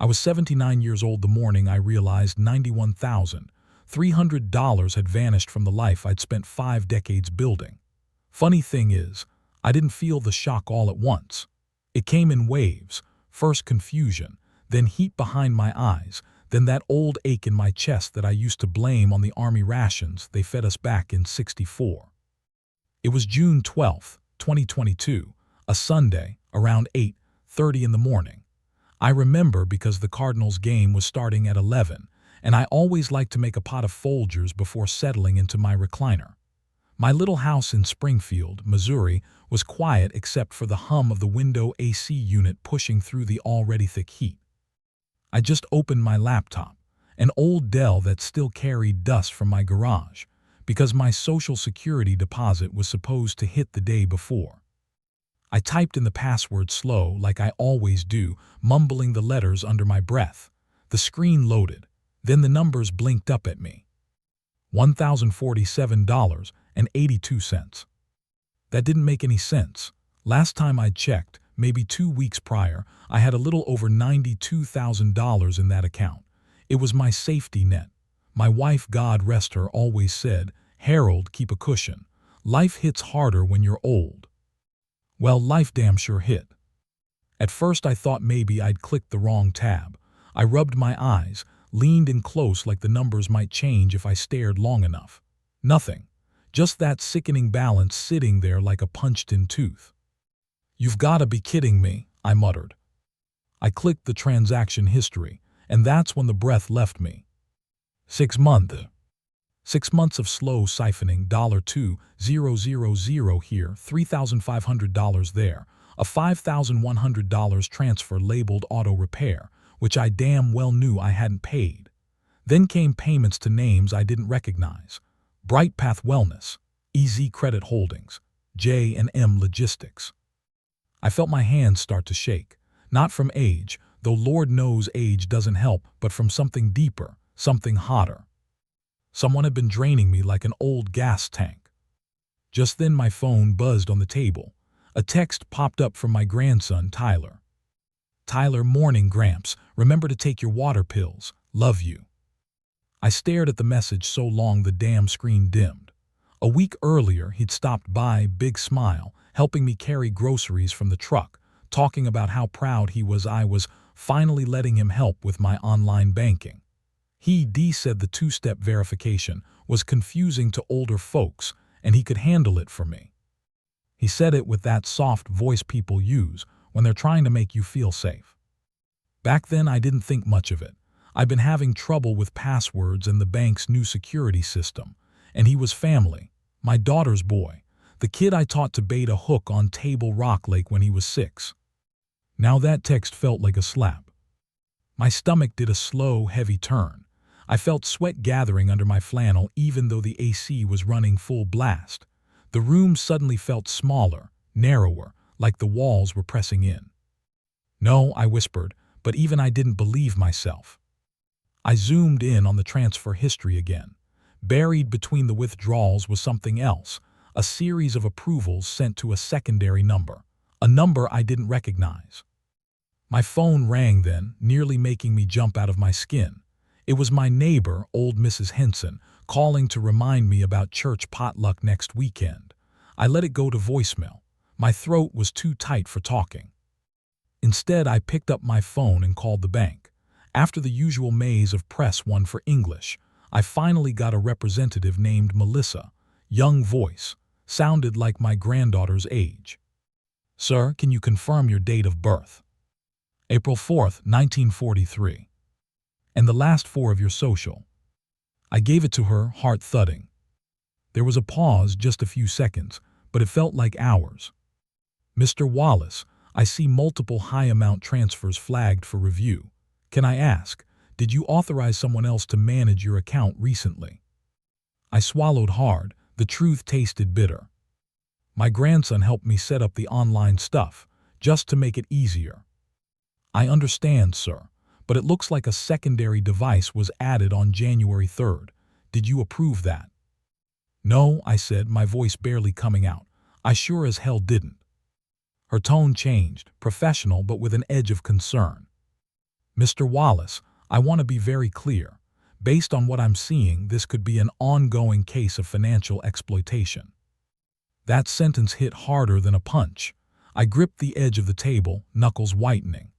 I was 79 years old the morning I realized $91,300 had vanished from the life I'd spent 5 decades building. Funny thing is, I didn't feel the shock all at once. It came in waves, first confusion, then heat behind my eyes, then that old ache in my chest that I used to blame on the Army rations they fed us back in '64. It was June 12, 2022, a Sunday, around 8:30 in the morning. I remember because the Cardinals game was starting at 11, and I always liked to make a pot of Folgers before settling into my recliner. My little house in Springfield, Missouri, was quiet except for the hum of the window AC unit pushing through the already thick heat. I just opened my laptop, an old Dell that still carried dust from my garage, because my Social Security deposit was supposed to hit the day before. I typed in the password slow like I always do, mumbling the letters under my breath. The screen loaded. Then the numbers blinked up at me. $1,047.82. That didn't make any sense. Last time I checked, maybe 2 weeks prior, I had a little over $92,000 in that account. It was my safety net. My wife, God rest her, always said, "Harold, keep a cushion. Life hits harder when you're old." Well, life damn sure hit. At first I thought maybe I'd clicked the wrong tab. I rubbed my eyes, leaned in close like the numbers might change if I stared long enough. Nothing. Just that sickening balance sitting there like a punched-in tooth. "You've gotta be kidding me," I muttered. I clicked the transaction history, and that's when the breath left me. 6 months. 6 months of slow siphoning, $2,000 here, $3,500 there, a $5,100 transfer labeled auto repair, which I damn well knew I hadn't paid. Then came payments to names I didn't recognize. Bright Path Wellness, EZ Credit Holdings, J&M Logistics. I felt my hands start to shake, not from age, though Lord knows age doesn't help, but from something deeper, something hotter. Someone had been draining me like an old gas tank. Just then my phone buzzed on the table. A text popped up from my grandson, Tyler. "Tyler, morning, Gramps. Remember to take your water pills. Love you." I stared at the message so long the damn screen dimmed. A week earlier, he'd stopped by, big smile, helping me carry groceries from the truck, talking about how proud he was I was finally letting him help with my online banking. He said the two-step verification was confusing to older folks and he could handle it for me. He said it with that soft voice people use when they're trying to make you feel safe. Back then I didn't think much of it. I'd been having trouble with passwords and the bank's new security system, and he was family, my daughter's boy, the kid I taught to bait a hook on Table Rock Lake when he was 6. Now that text felt like a slap. My stomach did a slow, heavy turn. I felt sweat gathering under my flannel even though the AC was running full blast. The room suddenly felt smaller, narrower, like the walls were pressing in. "No," I whispered, but even I didn't believe myself. I zoomed in on the transfer history again. Buried between the withdrawals was something else, a series of approvals sent to a secondary number, a number I didn't recognize. My phone rang then, nearly making me jump out of my skin. It was my neighbor, old Mrs. Henson, calling to remind me about church potluck next weekend. I let it go to voicemail. My throat was too tight for talking. Instead, I picked up my phone and called the bank. After the usual maze of press 1 for English, I finally got a representative named Melissa. Young voice, sounded like my granddaughter's age. "Sir, can you confirm your date of birth?" "April 4th, 1943. "And the last 4 of your social?" I gave it to her, heart thudding. There was a pause, just a few seconds, but it felt like hours. "Mr. Wallace, I see multiple high-amount transfers flagged for review. Can I ask, did you authorize someone else to manage your account recently?" I swallowed hard. The truth tasted bitter. "My grandson helped me set up the online stuff, just to make it easier." "I understand, sir, but it looks like a secondary device was added on January 3rd. Did you approve that?" "No," I said, my voice barely coming out. "I sure as hell didn't." Her tone changed, professional but with an edge of concern. Mr. Wallace, I want to be very clear. Based on what I'm seeing, this could be an ongoing case of financial exploitation." That sentence hit harder than a punch. I gripped the edge of the table, knuckles whitening.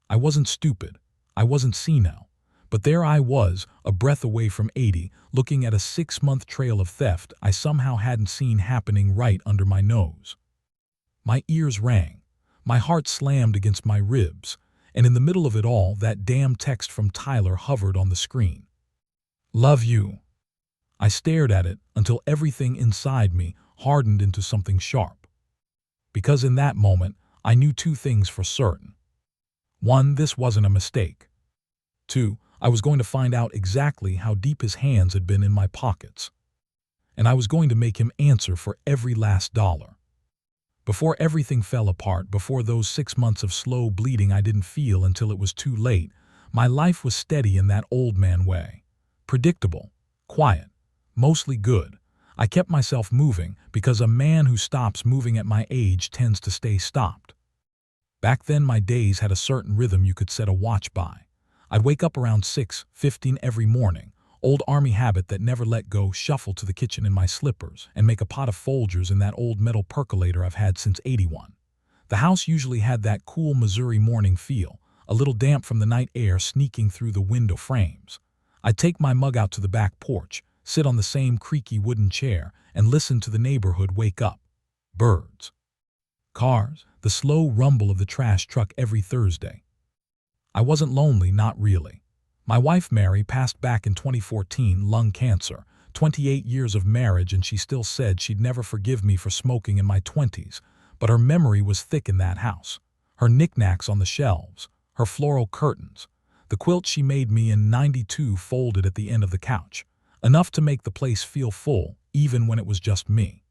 I wasn't stupid. I wasn't senile. But there I was, a breath away from 80, looking at a 6-month trail of theft I somehow hadn't seen happening right under my nose. My ears rang. My heart slammed against my ribs. And in the middle of it all, that damn text from Tyler hovered on the screen. "Love you." I stared at it until everything inside me hardened into something sharp. Because in that moment, I knew two things for certain. One, this wasn't a mistake. Two, I was going to find out exactly how deep his hands had been in my pockets. And I was going to make him answer for every last dollar. Before everything fell apart, before those 6 months of slow bleeding I didn't feel until it was too late, my life was steady in that old man way. Predictable, quiet, mostly good. I kept myself moving because a man who stops moving at my age tends to stay stopped. Back then my days had a certain rhythm you could set a watch by. I'd wake up around 6:15 every morning, old army habit that never let go, shuffle to the kitchen in my slippers and make a pot of Folgers in that old metal percolator I've had since '81. The house usually had that cool Missouri morning feel, a little damp from the night air sneaking through the window frames. I'd take my mug out to the back porch, sit on the same creaky wooden chair, and listen to the neighborhood wake up. Birds. Cars, the slow rumble of the trash truck every Thursday. I wasn't lonely, not really. My wife Mary passed back in 2014, lung cancer, 28 years of marriage, and she still said she'd never forgive me for smoking in my 20s, but her memory was thick in that house. Her knickknacks on the shelves, her floral curtains, the quilt she made me in '92 folded at the end of the couch, enough to make the place feel full, even when it was just me.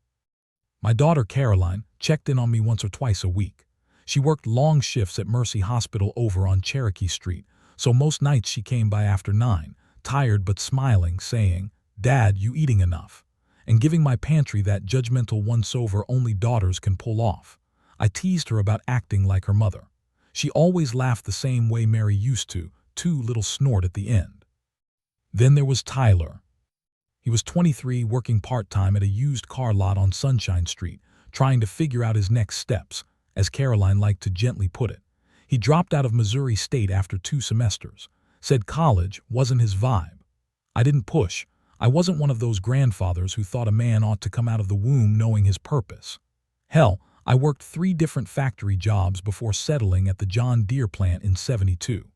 My daughter Caroline checked in on me once or twice a week. She worked long shifts at Mercy Hospital over on Cherokee Street, so most nights she came by after 9, tired but smiling, saying, "Dad, you eating enough?" and giving my pantry that judgmental once-over only daughters can pull off. I teased her about acting like her mother. She always laughed the same way Mary used to, too little snort at the end. Then there was Tyler. He was 23, working part-time at a used car lot on Sunshine Street, trying to figure out his next steps, as Caroline liked to gently put it. He dropped out of Missouri State after 2 semesters, said college wasn't his vibe. I didn't push. I wasn't one of those grandfathers who thought a man ought to come out of the womb knowing his purpose. Hell, I worked 3 different factory jobs before settling at the John Deere plant in '72.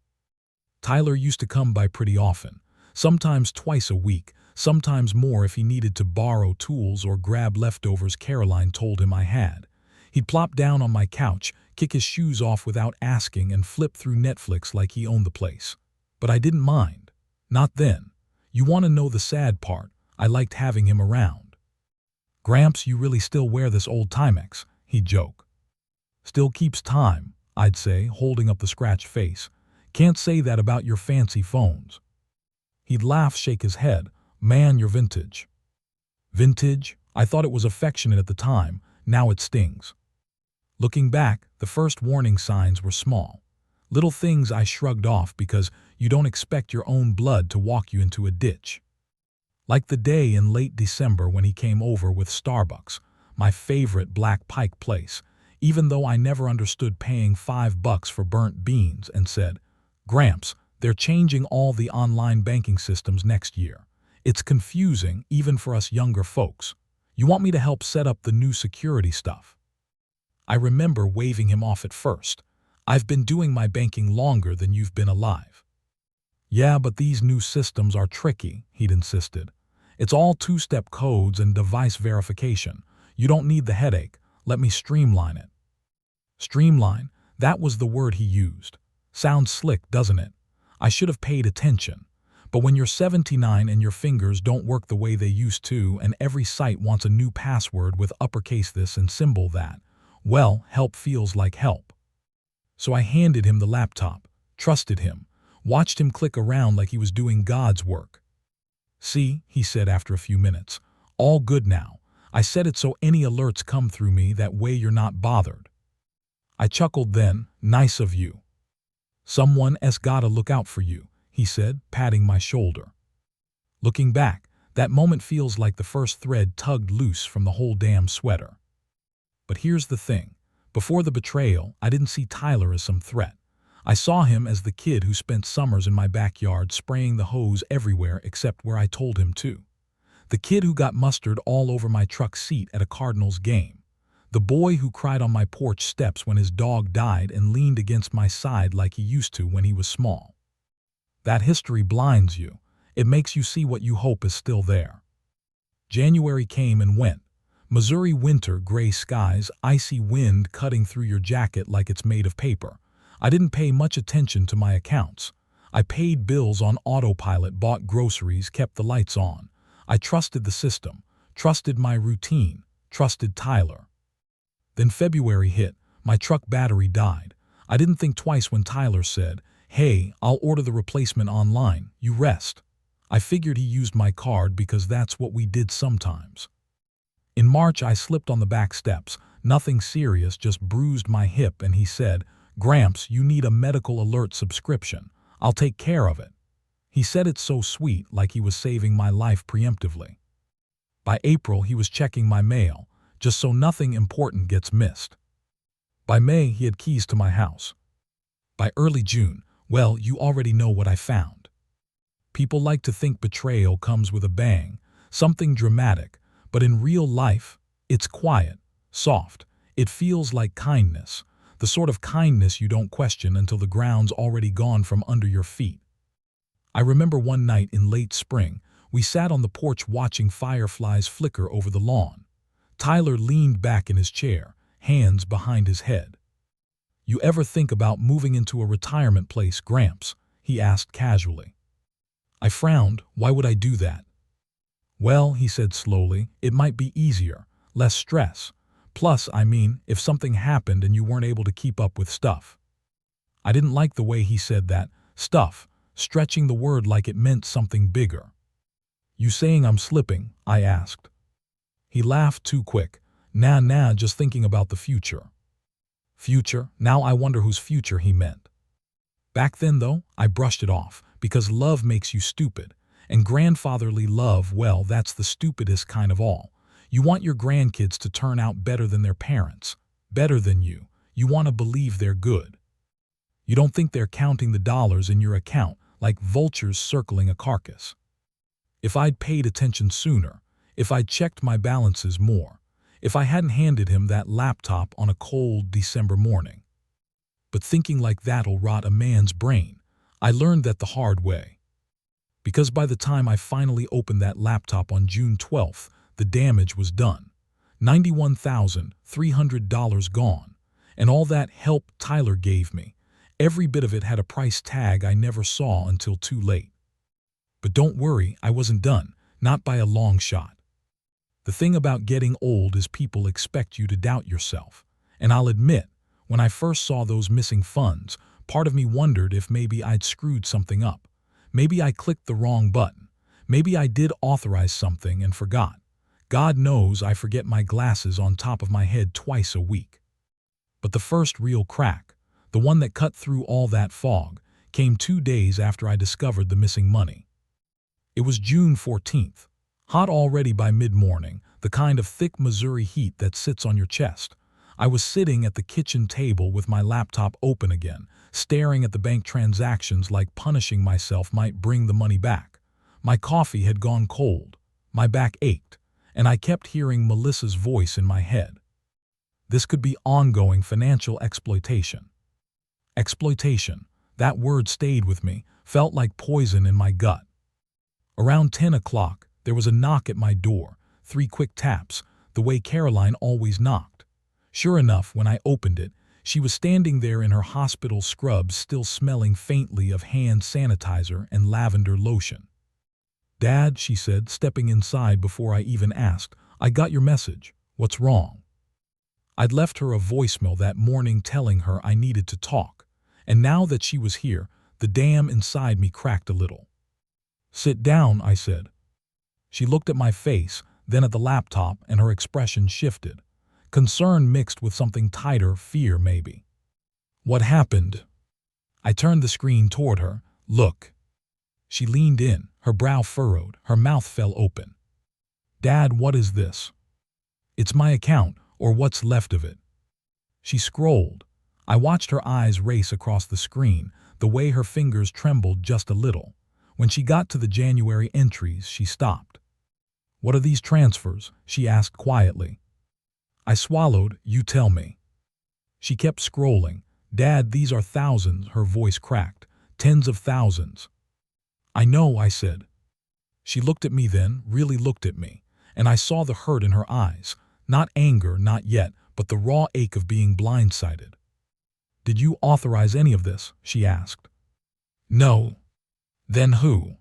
Tyler used to come by pretty often, sometimes twice a week, sometimes more if he needed to borrow tools or grab leftovers Caroline told him I had. He'd plop down on my couch, kick his shoes off without asking, and flip through Netflix like he owned the place. But I didn't mind. Not then. You want to know the sad part? I liked having him around. "Gramps, you really still wear this old Timex?" he'd joke. "Still keeps time," I'd say, holding up the scratched face. "Can't say that about your fancy phones." He'd laugh, shake his head. "Man, you're vintage." Vintage? I thought it was affectionate at the time. Now it stings. Looking back, the first warning signs were small. Little things I shrugged off because you don't expect your own blood to walk you into a ditch. Like the day in late December when he came over with Starbucks, my favorite Black Pike place, even though I never understood paying $5 for burnt beans, and said, "Gramps, they're changing all the online banking systems next year. It's confusing even for us younger folks. You want me to help set up the new security stuff?" I remember waving him off at first. "I've been doing my banking longer than you've been alive." "Yeah, but these new systems are tricky," he'd insisted. "It's all 2-step codes and device verification. You don't need the headache. Let me streamline it." Streamline, that was the word he used. Sounds slick, doesn't it? I should have paid attention. But when you're 79 and your fingers don't work the way they used to, and every site wants a new password with uppercase this and symbol that, well, help feels like help. So I handed him the laptop, trusted him, watched him click around like he was doing God's work. "See," he said after a few minutes, "all good now. I set it so any alerts come through me, that way you're not bothered." I chuckled then. "Nice of you." Someone's gotta look out for you, he said, patting my shoulder. Looking back, that moment feels like the first thread tugged loose from the whole damn sweater. But here's the thing. Before the betrayal, I didn't see Tyler as some threat. I saw him as the kid who spent summers in my backyard spraying the hose everywhere except where I told him to. The kid who got mustard all over my truck seat at a Cardinals game. The boy who cried on my porch steps when his dog died and leaned against my side like he used to when he was small. That history blinds you. It makes you see what you hope is still there. January came and went. Missouri winter, gray skies, icy wind cutting through your jacket like it's made of paper. I didn't pay much attention to my accounts. I paid bills on autopilot, bought groceries, kept the lights on. I trusted the system, trusted my routine, trusted Tyler. Then February hit. My truck battery died. I didn't think twice when Tyler said, "Hey, I'll order the replacement online, you rest." I figured he used my card because that's what we did sometimes. In March, I slipped on the back steps. Nothing serious, just bruised my hip, and he said, "Gramps, you need a medical alert subscription. I'll take care of it." He said it so sweet, like he was saving my life preemptively. By April, he was checking my mail, just so nothing important gets missed. By May, he had keys to my house. By early June, well, you already know what I found. People like to think betrayal comes with a bang, something dramatic, but in real life, it's quiet, soft. It feels like kindness, the sort of kindness you don't question until the ground's already gone from under your feet. I remember one night in late spring, we sat on the porch watching fireflies flicker over the lawn. Tyler leaned back in his chair, hands behind his head. "You ever think about moving into a retirement place, Gramps?" he asked casually. I frowned. Why would I do that? "Well," he said slowly, "it might be easier, less stress. Plus, if something happened and you weren't able to keep up with stuff." I didn't like the way he said that, stuff, stretching the word like it meant something bigger. "You saying I'm slipping?" I asked. He laughed too quick. Nah, just thinking about the future." Future? Now I wonder whose future he meant. Back then, though, I brushed it off, because love makes you stupid. And grandfatherly love, well, that's the stupidest kind of all. You want your grandkids to turn out better than their parents, better than you. You want to believe they're good. You don't think they're counting the dollars in your account like vultures circling a carcass. If I'd paid attention sooner, if I'd checked my balances more, if I hadn't handed him that laptop on a cold December morning. But thinking like that'll rot a man's brain. I learned that the hard way. Because by the time I finally opened that laptop on June 12th, the damage was done. $91,300 gone. And all that help Tyler gave me, every bit of it had a price tag I never saw until too late. But don't worry, I wasn't done, not by a long shot. The thing about getting old is people expect you to doubt yourself. And I'll admit, when I first saw those missing funds, part of me wondered if maybe I'd screwed something up. Maybe I clicked the wrong button. Maybe I did authorize something and forgot. God knows I forget my glasses on top of my head twice a week. But the first real crack, the one that cut through all that fog, came 2 days after I discovered the missing money. It was June 14th. Hot already by mid-morning, the kind of thick Missouri heat that sits on your chest. I was sitting at the kitchen table with my laptop open again, staring at the bank transactions like punishing myself might bring the money back. My coffee had gone cold, my back ached, and I kept hearing Melissa's voice in my head. This could be ongoing financial exploitation. Exploitation, that word stayed with me, felt like poison in my gut. Around 10 o'clock, there was a knock at my door, 3 quick taps, the way Caroline always knocked. Sure enough, when I opened it, she was standing there in her hospital scrubs, still smelling faintly of hand sanitizer and lavender lotion. "Dad," she said, stepping inside before I even asked, "I got your message. What's wrong?" I'd left her a voicemail that morning telling her I needed to talk, and now that she was here, the dam inside me cracked a little. "Sit down," I said. She looked at my face, then at the laptop, and her expression shifted. Concern mixed with something tighter, fear maybe. "What happened?" I turned the screen toward her. Look. She leaned in, her brow furrowed, her mouth fell open. Dad, what is this? It's my account, or what's left of it. She scrolled. I watched her eyes race across the screen, the way her fingers trembled just a little. When she got to the January entries, she stopped. What are these transfers? She asked quietly. I swallowed. You tell me. She kept scrolling. Dad, these are thousands, her voice cracked. Tens of thousands. I know, I said. She looked at me then, really looked at me, and I saw the hurt in her eyes. Not anger, not yet, but the raw ache of being blindsided. Did you authorize any of this? She asked. No. Then who?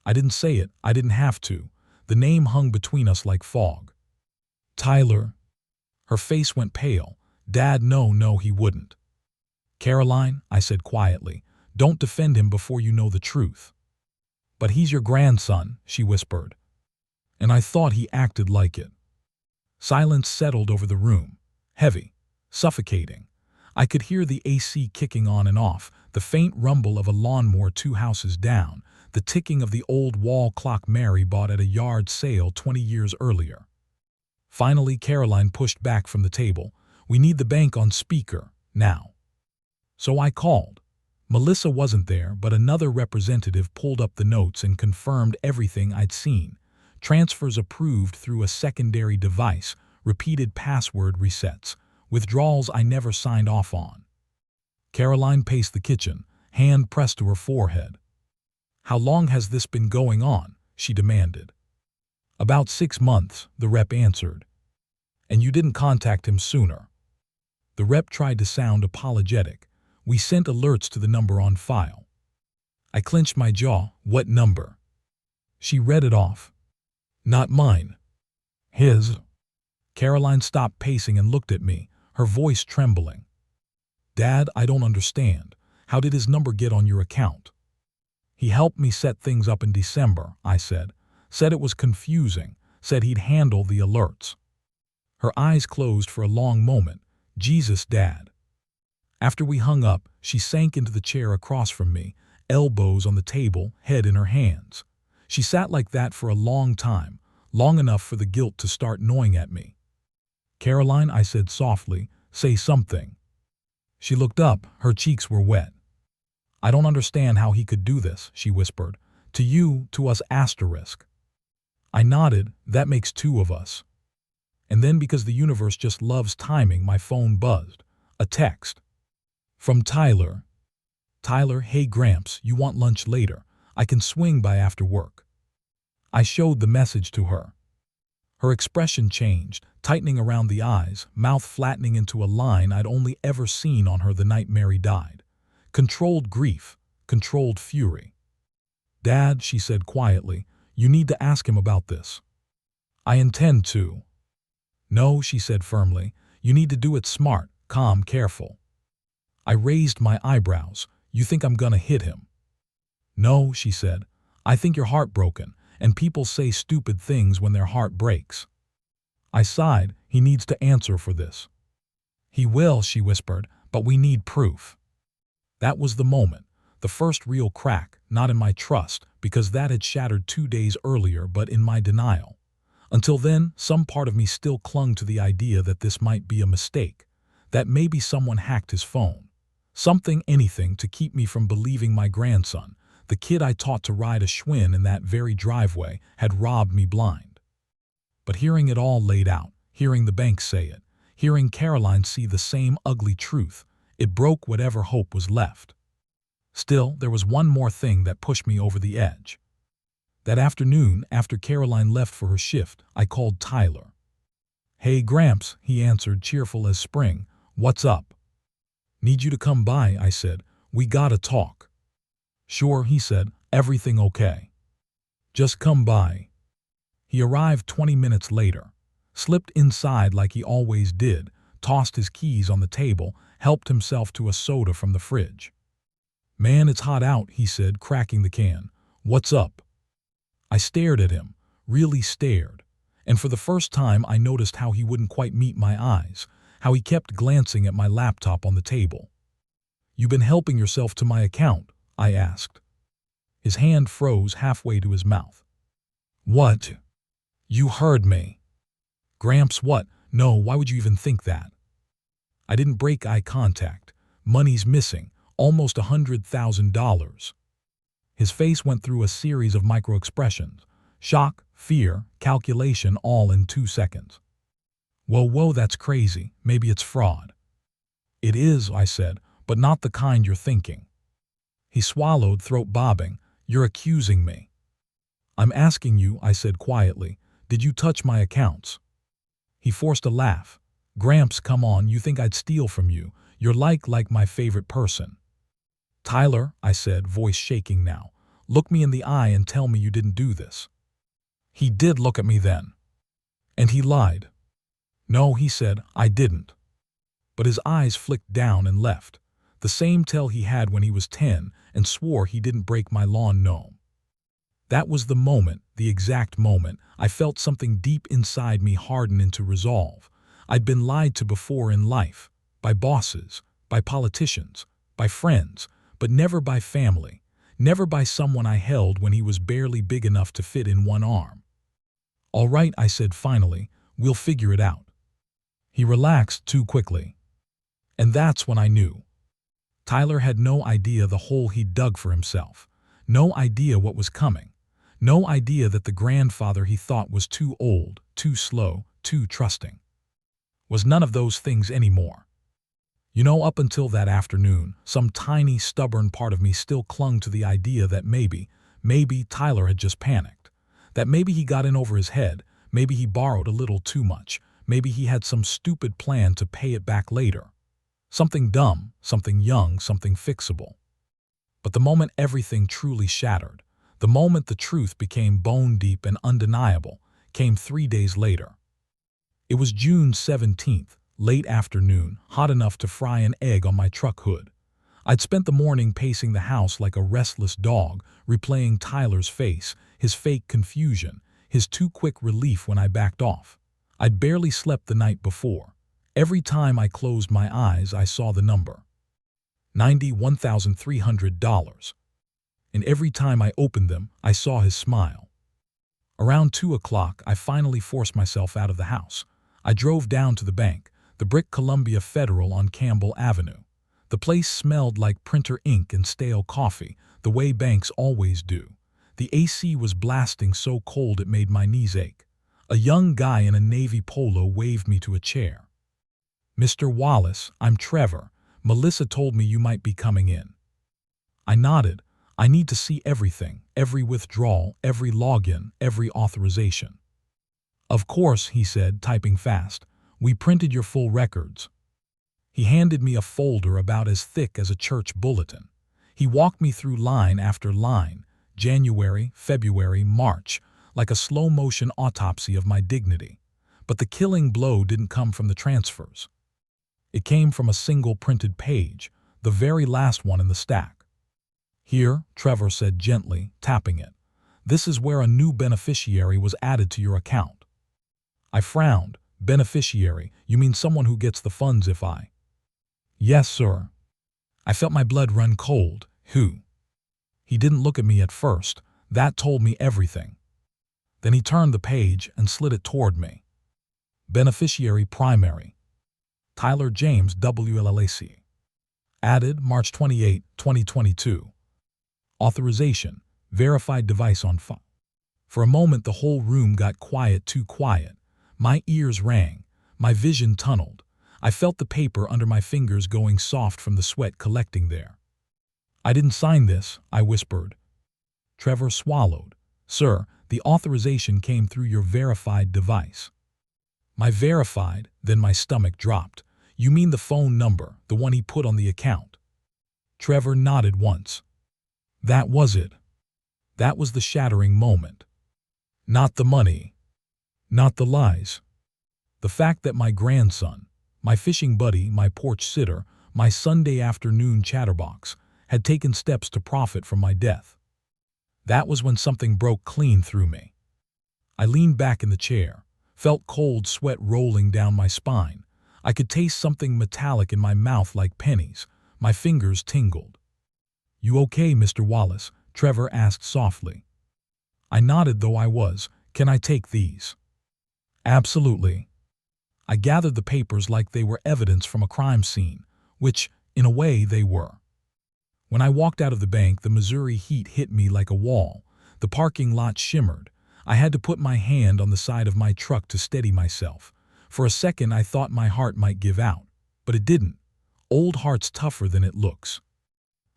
I didn't say it. I didn't have to. The name hung between us like fog. Tyler. Her face went pale. Dad, no, he wouldn't. Caroline, I said quietly, don't defend him before you know the truth. But he's your grandson, she whispered. And I thought he acted like it. Silence settled over the room, heavy, suffocating. I could hear the AC kicking on and off, the faint rumble of a lawnmower 2 houses down, the ticking of the old wall clock Mary bought at a yard sale 20 years earlier. Finally, Caroline pushed back from the table. We need the bank on speaker, now. So I called. Melissa wasn't there, but another representative pulled up the notes and confirmed everything I'd seen. Transfers approved through a secondary device, repeated password resets, withdrawals I never signed off on. Caroline paced the kitchen, hand pressed to her forehead. How long has this been going on? She demanded. About 6 months, the rep answered. And you didn't contact him sooner. The rep tried to sound apologetic. We sent alerts to the number on file. I clenched my jaw. What number? She read it off. Not mine. His. Caroline stopped pacing and looked at me, her voice trembling. Dad, I don't understand. How did his number get on your account? He helped me set things up in December, I said. Said it was confusing. Said he'd handle the alerts. Her eyes closed for a long moment. Jesus, Dad. After we hung up, she sank into the chair across from me, elbows on the table, head in her hands. She sat like that for a long time, long enough for the guilt to start gnawing at me. Caroline, I said softly, say something. She looked up, her cheeks were wet. I don't understand how he could do this, she whispered. To you, to us asterisk. I nodded, that makes 2 of us. And then because the universe just loves timing, my phone buzzed. A text. From Tyler. Tyler, hey Gramps, you want lunch later? I can swing by after work. I showed the message to her. Her expression changed, tightening around the eyes, mouth flattening into a line I'd only ever seen on her the night Mary died. Controlled grief, controlled fury. Dad, she said quietly, you need to ask him about this. I intend to. No, she said firmly, you need to do it smart, calm, careful. I raised my eyebrows. You think I'm gonna hit him? No, she said. I think you're heartbroken, and people say stupid things when their heart breaks. I sighed. He needs to answer for this. He will, she whispered, but we need proof. That was the moment, the first real crack, not in my trust, because that had shattered 2 days earlier, but in my denial. Until then, some part of me still clung to the idea that this might be a mistake, that maybe someone hacked his phone. Something, anything, to keep me from believing my grandson, the kid I taught to ride a Schwinn in that very driveway, had robbed me blind. But hearing it all laid out, hearing the bank say it, hearing Caroline see the same ugly truth, it broke whatever hope was left. Still, there was one more thing that pushed me over the edge. That afternoon, after Caroline left for her shift, I called Tyler. Hey Gramps, he answered, cheerful as spring. What's up? Need you to come by, I said. We gotta talk. Sure, he said. Everything okay? Just come by. He arrived 20 minutes later, slipped inside like he always did, tossed his keys on the table, helped himself to a soda from the fridge. Man, it's hot out, he said, cracking the can. What's up? I stared at him, really stared, and for the first time I noticed how he wouldn't quite meet my eyes, how he kept glancing at my laptop on the table. "You been helping yourself to my account?" I asked. His hand froze halfway to his mouth. "What? You heard me." "Gramps, what? No, why would you even think that?" I didn't break eye contact. Money's missing, almost $100,000. His face went through a series of micro-expressions. Shock, fear, calculation, all in 2 seconds. Whoa, that's crazy. Maybe it's fraud." "It is," I said, "but not the kind you're thinking." He swallowed, throat bobbing. "You're accusing me." "I'm asking you," I said quietly, "did you touch my accounts?" He forced a laugh. "Gramps, come on, you think I'd steal from you? You're like my favorite person." "Tyler," I said, voice shaking now, "look me in the eye and tell me you didn't do this." He did look at me then. And he lied. "No," he said, "I didn't." But his eyes flicked down and left, the same tell he had when he was 10 and swore he didn't break my lawn gnome. That was the moment, the exact moment, I felt something deep inside me harden into resolve. I'd been lied to before in life, by bosses, by politicians, by friends, but never by family, never by someone I held when he was barely big enough to fit in one arm. "All right," I said finally, "we'll figure it out." He relaxed too quickly. And that's when I knew. Tyler had no idea the hole he'd dug for himself, no idea what was coming, no idea that the grandfather he thought was too old, too slow, too trusting was none of those things anymore. Up until that afternoon, some tiny, stubborn part of me still clung to the idea that maybe Tyler had just panicked, that maybe he got in over his head, maybe he borrowed a little too much, maybe he had some stupid plan to pay it back later. Something dumb, something young, something fixable. But the moment everything truly shattered, the moment the truth became bone-deep and undeniable, came 3 days later. It was June 17th, late afternoon, hot enough to fry an egg on my truck hood. I'd spent the morning pacing the house like a restless dog, replaying Tyler's face, his fake confusion, his too quick relief when I backed off. I'd barely slept the night before. Every time I closed my eyes, I saw the number. $91,300. And every time I opened them, I saw his smile. Around 2 o'clock, I finally forced myself out of the house. I drove down to the bank, the brick Columbia Federal on Campbell Avenue. The place smelled like printer ink and stale coffee, the way banks always do. The AC was blasting so cold it made my knees ache. A young guy in a navy polo waved me to a chair. "Mr. Wallace, I'm Trevor. Melissa told me you might be coming in." I nodded. "I need to see everything, every withdrawal, every login, every authorization." "Of course," he said, typing fast. "We printed your full records." He handed me a folder about as thick as a church bulletin. He walked me through line after line, January, February, March, like a slow-motion autopsy of my dignity. But the killing blow didn't come from the transfers. It came from a single printed page, the very last one in the stack. "Here," Trevor said gently, tapping it. "This is where a new beneficiary was added to your account." I frowned. "Beneficiary? You mean someone who gets the funds if I—" "Yes, sir." I felt my blood run cold. "Who?" He didn't look at me at first. That told me everything. Then he turned the page and slid it toward me. "Beneficiary primary. Tyler James WLLAC. Added March 28, 2022. Authorization. Verified device on file." For a moment the whole room got quiet, too quiet. My ears rang. My vision tunneled. I felt the paper under my fingers going soft from the sweat collecting there. "I didn't sign this," I whispered. Trevor swallowed. "Sir, the authorization came through your verified device." My verified, then my stomach dropped. "You mean the phone number, the one he put on the account?" Trevor nodded once. That was it. That was the shattering moment. Not the money. Not the lies. The fact that my grandson, my fishing buddy, my porch sitter, my Sunday afternoon chatterbox, had taken steps to profit from my death. That was when something broke clean through me. I leaned back in the chair, felt cold sweat rolling down my spine. I could taste something metallic in my mouth like pennies. My fingers tingled. "You okay, Mr. Wallace?" Trevor asked softly. I nodded, though I was. "Can I take these?" "Absolutely." I gathered the papers like they were evidence from a crime scene, which, in a way, they were. When I walked out of the bank, the Missouri heat hit me like a wall. The parking lot shimmered. I had to put my hand on the side of my truck to steady myself. For a second, I thought my heart might give out, but it didn't. Old heart's tougher than it looks.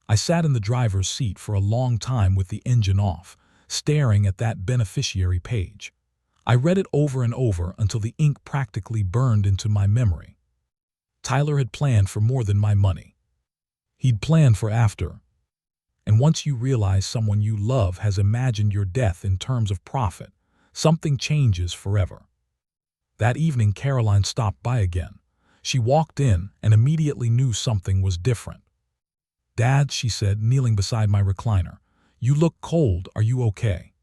I sat in the driver's seat for a long time with the engine off, staring at that beneficiary page. I read it over and over until the ink practically burned into my memory. Tyler had planned for more than my money. He'd planned for after. And once you realize someone you love has imagined your death in terms of profit, something changes forever. That evening, Caroline stopped by again. She walked in and immediately knew something was different. "Dad," she said, kneeling beside my recliner, "you look cold. Are you okay?"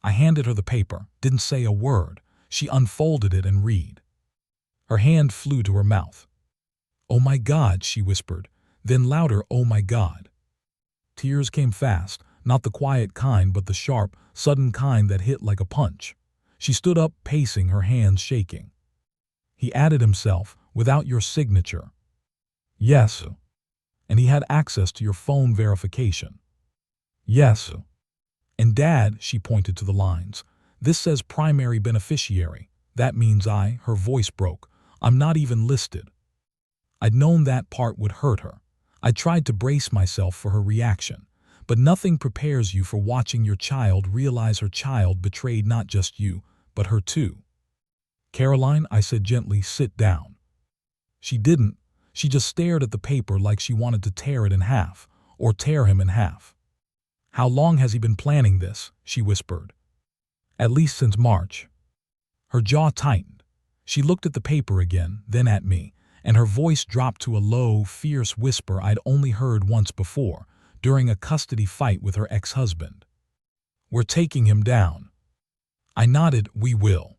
I handed her the paper, didn't say a word. She unfolded it and read. Her hand flew to her mouth. "Oh my God," she whispered, then louder, "Oh my God." Tears came fast, not the quiet kind, but the sharp, sudden kind that hit like a punch. She stood up, pacing, her hands shaking. "He added himself, without your signature." "Yes." "And he had access to your phone verification." "Yes." "And Dad," she pointed to the lines, "this says primary beneficiary. That means her voice broke, "I'm not even listed." I'd known that part would hurt her. I tried to brace myself for her reaction, but nothing prepares you for watching your child realize her child betrayed not just you, but her too. "Caroline," I said gently, "sit down." She didn't. She just stared at the paper like she wanted to tear it in half, or tear him in half. "How long has he been planning this?" she whispered. "At least since March." Her jaw tightened. She looked at the paper again, then at me, and her voice dropped to a low, fierce whisper I'd only heard once before, during a custody fight with her ex-husband. "We're taking him down." I nodded. "We will."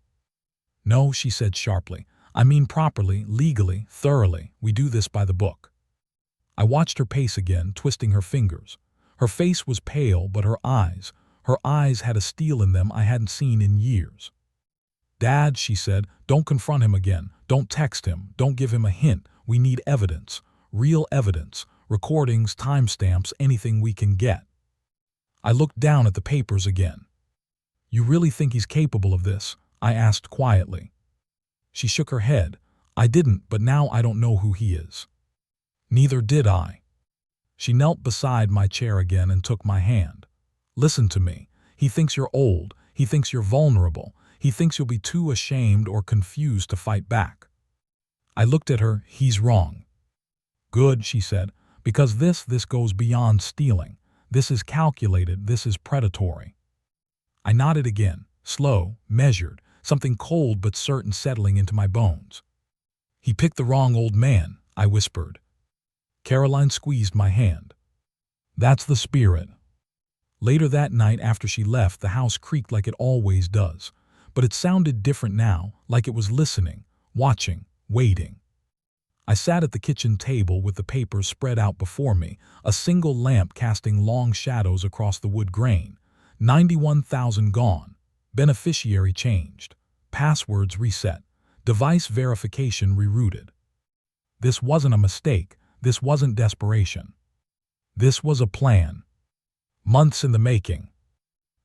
"No," she said sharply. "I mean properly, legally, thoroughly. We do this by the book." I watched her pace again, twisting her fingers. Her face was pale, but her eyes had a steel in them I hadn't seen in years. "Dad," she said, "don't confront him again. Don't text him. Don't give him a hint. We need evidence. Real evidence. Recordings, timestamps, anything we can get." I looked down at the papers again. "You really think he's capable of this?" I asked quietly. She shook her head. "I didn't, but now I don't know who he is." Neither did I. She knelt beside my chair again and took my hand. "Listen to me. He thinks you're old. He thinks you're vulnerable. He thinks you'll be too ashamed or confused to fight back." I looked at her. "He's wrong." "Good," she said, "because this goes beyond stealing. This is calculated. This is predatory." I nodded again, slow, measured, something cold but certain settling into my bones. "He picked the wrong old man," I whispered. Caroline squeezed my hand. "That's the spirit." Later that night, after she left, the house creaked like it always does. But it sounded different now, like it was listening, watching, waiting. I sat at the kitchen table with the papers spread out before me, a single lamp casting long shadows across the wood grain. 91,000 gone. Beneficiary changed. Passwords reset. Device verification rerouted. This wasn't a mistake. This wasn't desperation. This was a plan. Months in the making.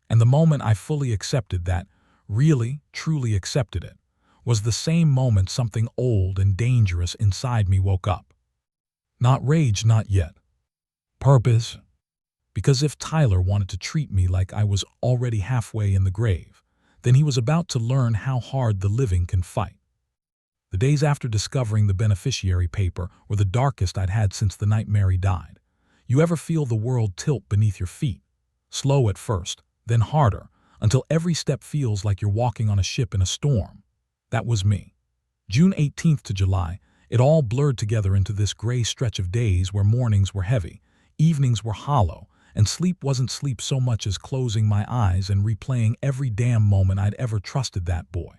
And the moment I fully accepted that, really, truly accepted it, was the same moment something old and dangerous inside me woke up. Not rage, not yet. Purpose. Because if Tyler wanted to treat me like I was already halfway in the grave, then he was about to learn how hard the living can fight. The days after discovering the beneficiary paper were the darkest I'd had since the night Mary died. You ever feel the world tilt beneath your feet? Slow at first, then harder, until every step feels like you're walking on a ship in a storm. That was me. June 18th to July, it all blurred together into this gray stretch of days where mornings were heavy, evenings were hollow, and sleep wasn't sleep so much as closing my eyes and replaying every damn moment I'd ever trusted that boy.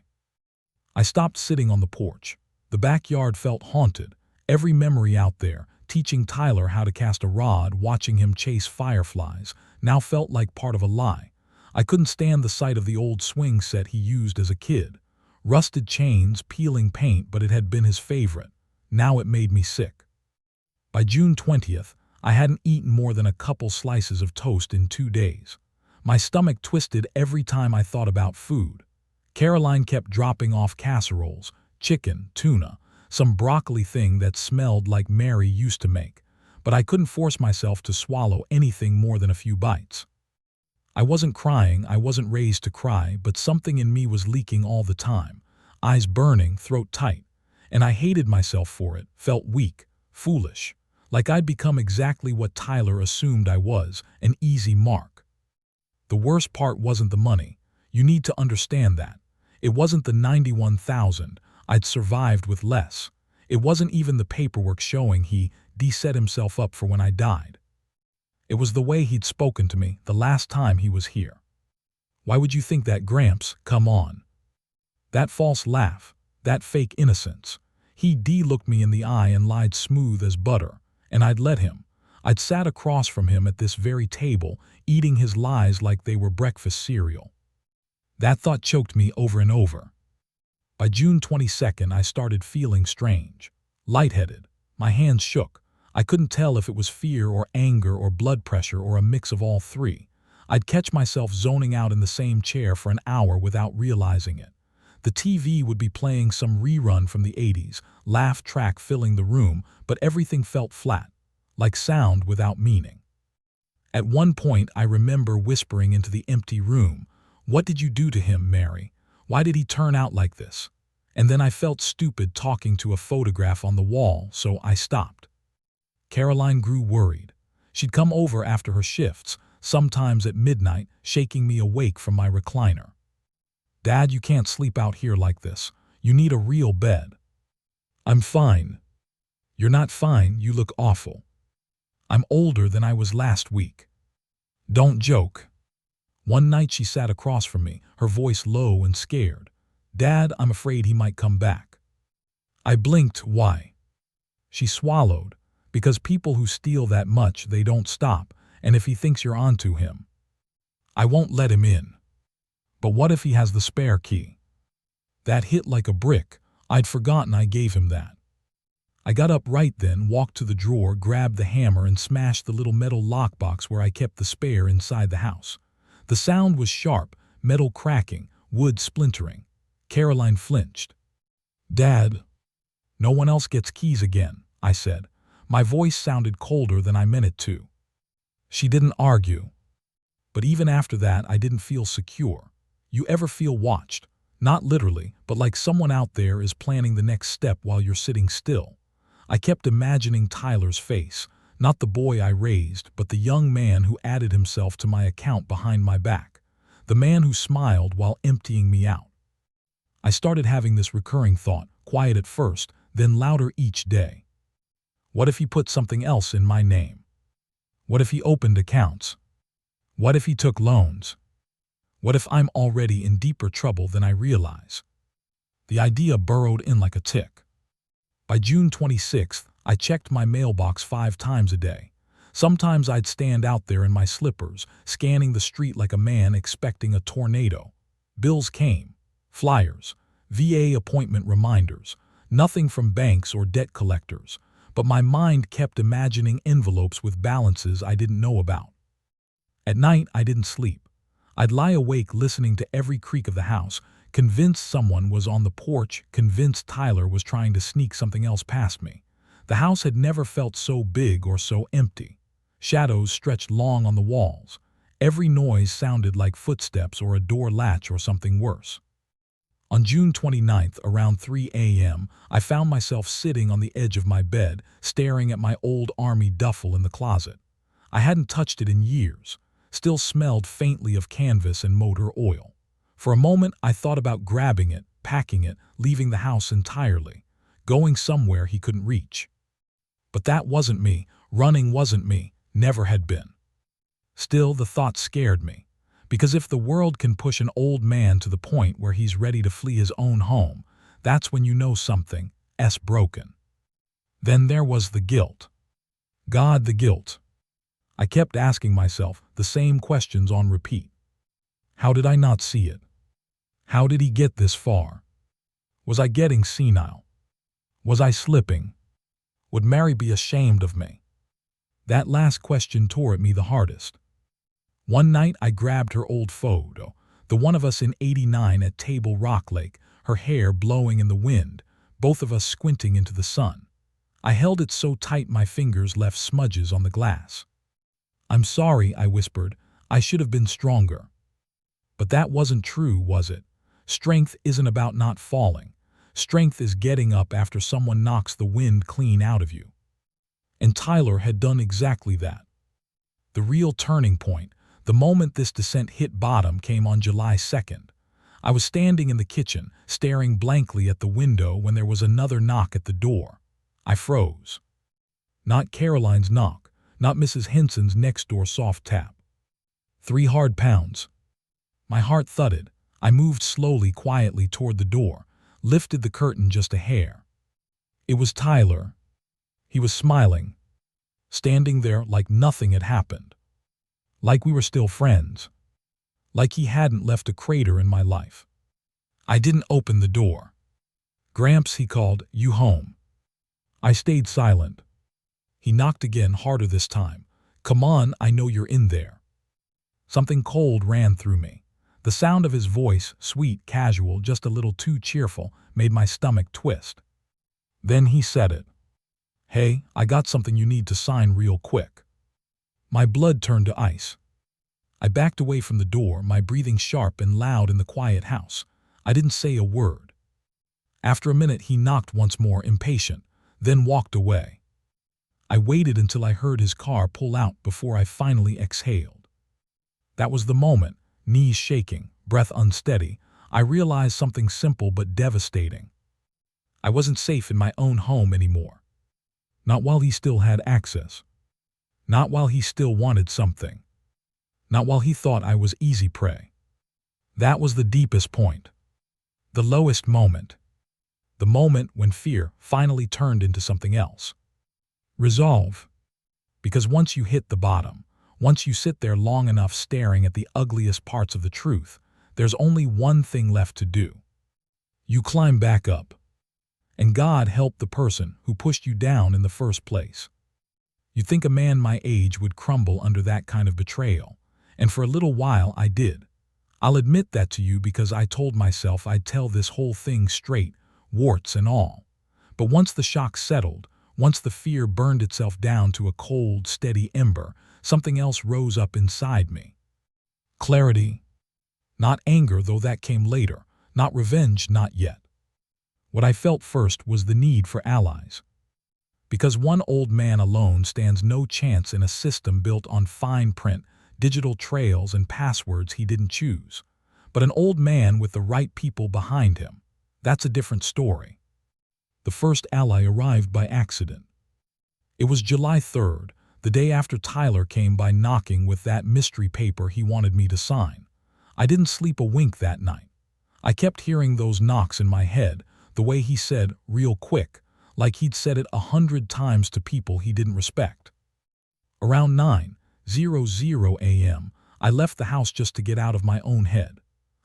I stopped sitting on the porch. The backyard felt haunted, every memory out there, Teaching Tyler how to cast a rod, watching him chase fireflies, now felt like part of a lie. I couldn't stand the sight of the old swing set he used as a kid. Rusted chains, peeling paint, but it had been his favorite. Now it made me sick. By June 20th, I hadn't eaten more than a couple slices of toast in 2 days. My stomach twisted every time I thought about food. Caroline kept dropping off casseroles, chicken, tuna, some broccoli thing that smelled like Mary used to make, but I couldn't force myself to swallow anything more than a few bites. I wasn't crying, I wasn't raised to cry, but something in me was leaking all the time, eyes burning, throat tight, and I hated myself for it, felt weak, foolish, like I'd become exactly what Tyler assumed I was, an easy mark. The worst part wasn't the money. You need to understand that. It wasn't the $91,000. I'd survived with less. It wasn't even the paperwork showing he set himself up for when I died. It was the way he'd spoken to me the last time he was here. Why would you think that, Gramps? Come on. That false laugh, that fake innocence. He looked me in the eye and lied smooth as butter, and I'd let him. I'd sat across from him at this very table, eating his lies like they were breakfast cereal. That thought choked me over and over. By June 22nd, I started feeling strange, lightheaded. My hands shook. I couldn't tell if it was fear or anger or blood pressure or a mix of all three. I'd catch myself zoning out in the same chair for an hour without realizing it. The TV would be playing some rerun from the 80s, laugh track filling the room, but everything felt flat, like sound without meaning. At one point, I remember whispering into the empty room, "What did you do to him, Mary? Why did he turn out like this?" And then I felt stupid talking to a photograph on the wall, so I stopped. Caroline grew worried. She'd come over after her shifts, sometimes at midnight, shaking me awake from my recliner. "Dad, you can't sleep out here like this. You need a real bed." "I'm fine." "You're not fine, you look awful." "I'm older than I was last week." "Don't joke." One night she sat across from me, her voice low and scared. "Dad, I'm afraid he might come back." I blinked. Why? She swallowed. "Because people who steal that much, they don't stop, and if he thinks you're onto him, I won't let him in." "But what if he has the spare key?" That hit like a brick. I'd forgotten I gave him that. I got up right then, walked to the drawer, grabbed the hammer, and smashed the little metal lockbox where I kept the spare inside the house. The sound was sharp, metal cracking, wood splintering. Caroline flinched. "Dad." "No one else gets keys again," I said. My voice sounded colder than I meant it to. She didn't argue. But even after that, I didn't feel secure. You ever feel watched? Not literally, but like someone out there is planning the next step while you're sitting still. I kept imagining Tyler's face, not the boy I raised, but the young man who added himself to my account behind my back, the man who smiled while emptying me out. I started having this recurring thought, quiet at first, then louder each day. What if he put something else in my name? What if he opened accounts? What if he took loans? What if I'm already in deeper trouble than I realize? The idea burrowed in like a tick. By June 26th, I checked my mailbox 5 times a day. Sometimes I'd stand out there in my slippers, scanning the street like a man expecting a tornado. Bills came, flyers, VA appointment reminders, nothing from banks or debt collectors, but my mind kept imagining envelopes with balances I didn't know about. At night, I didn't sleep. I'd lie awake listening to every creak of the house, convinced someone was on the porch, convinced Tyler was trying to sneak something else past me. The house had never felt so big or so empty. Shadows stretched long on the walls. Every noise sounded like footsteps or a door latch or something worse. On June 29th, around 3 a.m., I found myself sitting on the edge of my bed, staring at my old army duffel in the closet. I hadn't touched it in years, still smelled faintly of canvas and motor oil. For a moment, I thought about grabbing it, packing it, leaving the house entirely, going somewhere he couldn't reach. But that wasn't me. Running wasn't me, never had been. Still, the thought scared me. Because if the world can push an old man to the point where he's ready to flee his own home, that's when you know something's broken. Then there was the guilt. God, the guilt. I kept asking myself the same questions on repeat. How did I not see it? How did he get this far? Was I getting senile? Was I slipping? Would Mary be ashamed of me? That last question tore at me the hardest. One night I grabbed her old photo, the one of us in '89 at Table Rock Lake, her hair blowing in the wind, both of us squinting into the sun. I held it so tight my fingers left smudges on the glass. I'm sorry, I whispered. I should have been stronger. But that wasn't true, was it? Strength isn't about not falling. Strength is getting up after someone knocks the wind clean out of you. And Tyler had done exactly that. The real turning point, the moment this descent hit bottom, came on July 2nd. I was standing in the kitchen, staring blankly at the window when there was another knock at the door. I froze. Not Caroline's knock, not Mrs. Henson's next-door soft tap. 3 hard pounds. My heart thudded. I moved slowly, quietly toward the door, lifted the curtain just a hair. It was Tyler. He was smiling, standing there like nothing had happened. Like we were still friends. Like he hadn't left a crater in my life. I didn't open the door. Gramps, he called, you home? I stayed silent. He knocked again, harder this time. Come on, I know you're in there. Something cold ran through me. The sound of his voice, sweet, casual, just a little too cheerful, made my stomach twist. Then he said it. Hey, I got something you need to sign real quick. My blood turned to ice. I backed away from the door, my breathing sharp and loud in the quiet house. I didn't say a word. After a minute he knocked once more, impatient, then walked away. I waited until I heard his car pull out before I finally exhaled. That was the moment, knees shaking, breath unsteady, I realized something simple but devastating. I wasn't safe in my own home anymore. Not while he still had access. Not while he still wanted something. Not while he thought I was easy prey. That was the deepest point. The lowest moment. The moment when fear finally turned into something else. Resolve. Because once you hit the bottom, once you sit there long enough staring at the ugliest parts of the truth, there's only one thing left to do. You climb back up. And God help the person who pushed you down in the first place. You'd think a man my age would crumble under that kind of betrayal, and for a little while I did. I'll admit that to you because I told myself I'd tell this whole thing straight, warts and all. But once the shock settled, once the fear burned itself down to a cold, steady ember, something else rose up inside me. Clarity. Not anger, though that came later. Not revenge, not yet. What I felt first was the need for allies. Because one old man alone stands no chance in a system built on fine print, digital trails, and passwords he didn't choose. But an old man with the right people behind him, that's a different story. The first ally arrived by accident. It was July 3rd, the day after Tyler came by knocking with that mystery paper he wanted me to sign. I didn't sleep a wink that night. I kept hearing those knocks in my head, the way he said, real quick, like he'd said it 100 times to people he didn't respect. Around 9:00 a.m., I left the house just to get out of my own head.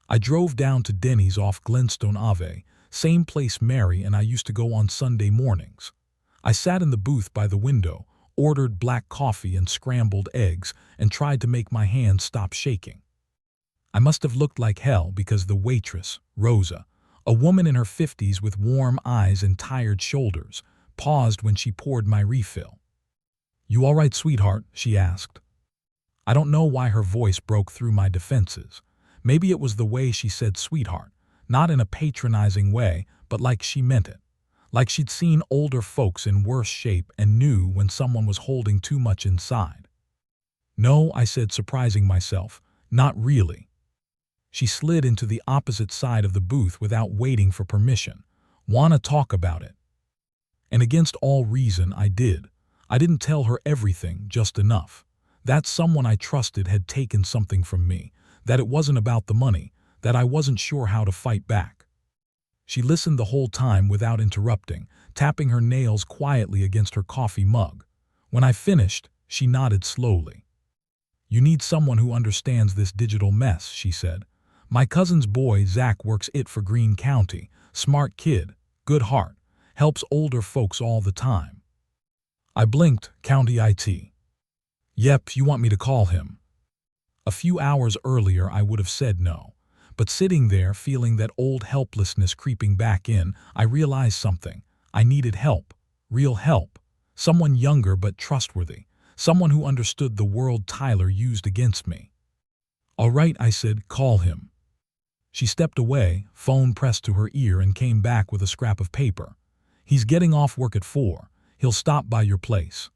I drove down to Denny's off Glenstone Ave, same place Mary and I used to go on Sunday mornings. I sat in the booth by the window, ordered black coffee and scrambled eggs, and tried to make my hands stop shaking. I must have looked like hell because the waitress, Rosa, a woman in her 50s with warm eyes and tired shoulders, paused when she poured my refill. "You all right, sweetheart?" she asked. I don't know why her voice broke through my defenses. Maybe it was the way she said sweetheart, not in a patronizing way, but like she meant it. Like she'd seen older folks in worse shape and knew when someone was holding too much inside. "No," I said, surprising myself, "not really." She slid into the opposite side of the booth without waiting for permission. "Wanna talk about it?" And against all reason, I did. I didn't tell her everything, just enough. That someone I trusted had taken something from me, that it wasn't about the money, that I wasn't sure how to fight back. She listened the whole time without interrupting, tapping her nails quietly against her coffee mug. When I finished, she nodded slowly. "You need someone who understands this digital mess," she said. "My cousin's boy, Zach, works it for Greene County. Smart kid, good heart, helps older folks all the time." I blinked. "County IT. Yep, you want me to call him?" A few hours earlier I would have said no. But sitting there, feeling that old helplessness creeping back in, I realized something. I needed help. Real help. Someone younger but trustworthy. Someone who understood the world Tyler used against me. "All right," I said, "call him." She stepped away, phone pressed to her ear, and came back with a scrap of paper. "He's getting off work at 4. He'll stop by your place."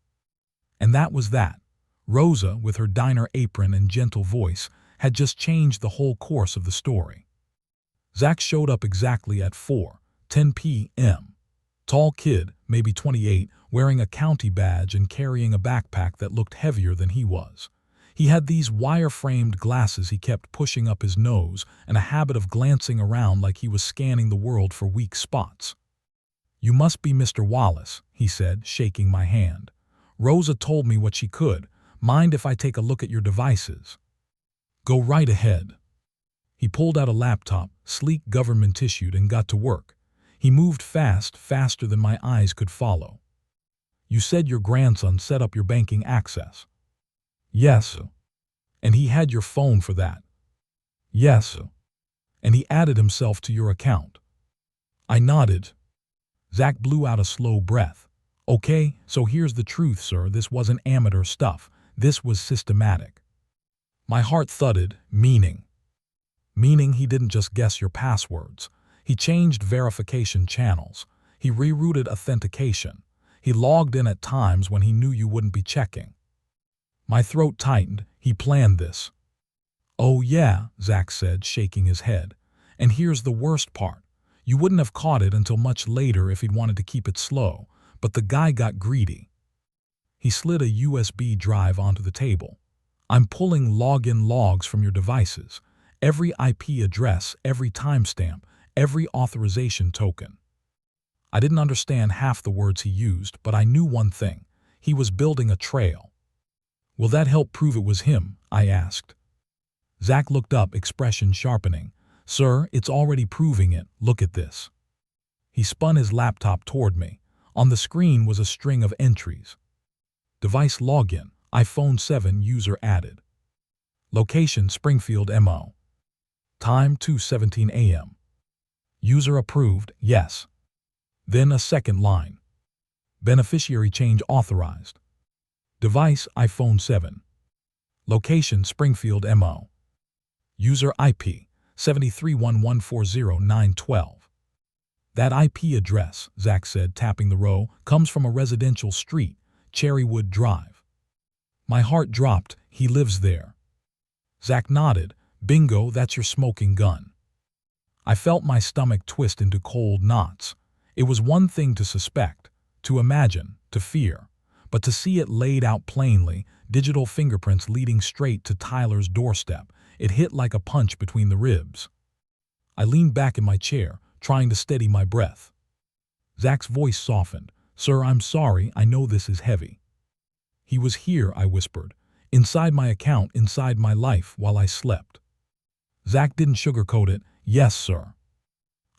And that was that. Rosa, with her diner apron and gentle voice, had just changed the whole course of the story. Zach showed up exactly at 4:10 p.m. Tall kid, maybe 28, wearing a county badge and carrying a backpack that looked heavier than he was. He had these wire-framed glasses he kept pushing up his nose and a habit of glancing around like he was scanning the world for weak spots. "You must be Mr. Wallace," he said, shaking my hand. "Rosa told me what she could. Mind if I take a look at your devices?" "Go right ahead." He pulled out a laptop, sleek government-issued, and got to work. He moved fast, faster than my eyes could follow. "You said your grandson set up your banking access?" "Yes." "And he had your phone for that?" "Yes." "And he added himself to your account?" I nodded. Zach blew out a slow breath. "Okay, so here's the truth, sir. This wasn't amateur stuff. This was systematic." My heart thudded. Meaning he didn't just guess your passwords. He changed verification channels. He rerouted authentication. He logged in at times when he knew you wouldn't be checking. My throat tightened. He planned this. "Oh yeah," Zach said, shaking his head. "And here's the worst part. You wouldn't have caught it until much later if he'd wanted to keep it slow, but the guy got greedy." He slid a USB drive onto the table. "I'm pulling login logs from your devices. Every IP address, every timestamp, every authorization token." I didn't understand half the words he used, but I knew one thing. He was building a trail. "Will that help prove it was him?" I asked. Zach looked up, expression sharpening. "Sir, it's already proving it. Look at this." He spun his laptop toward me. On the screen was a string of entries. Device login, iPhone 7 user added. Location, Springfield, MO. Time, 2:17 a.m. User approved, yes. Then a second line. Beneficiary change authorized. Device, iPhone 7. Location, Springfield, MO. User IP, 73.1140.912. That IP address, Zach said, tapping the row, comes from a residential street, Cherrywood Drive. My heart dropped. He lives there. Zach nodded. "Bingo, that's your smoking gun." I felt my stomach twist into cold knots. It was one thing to suspect, to imagine, to fear, but to see it laid out plainly, digital fingerprints leading straight to Tyler's doorstep, it hit like a punch between the ribs. I leaned back in my chair, trying to steady my breath. Zach's voice softened. "Sir, I'm sorry, I know this is heavy." "He was here," I whispered. "Inside my account, inside my life, while I slept." Zach didn't sugarcoat it. "Yes, sir."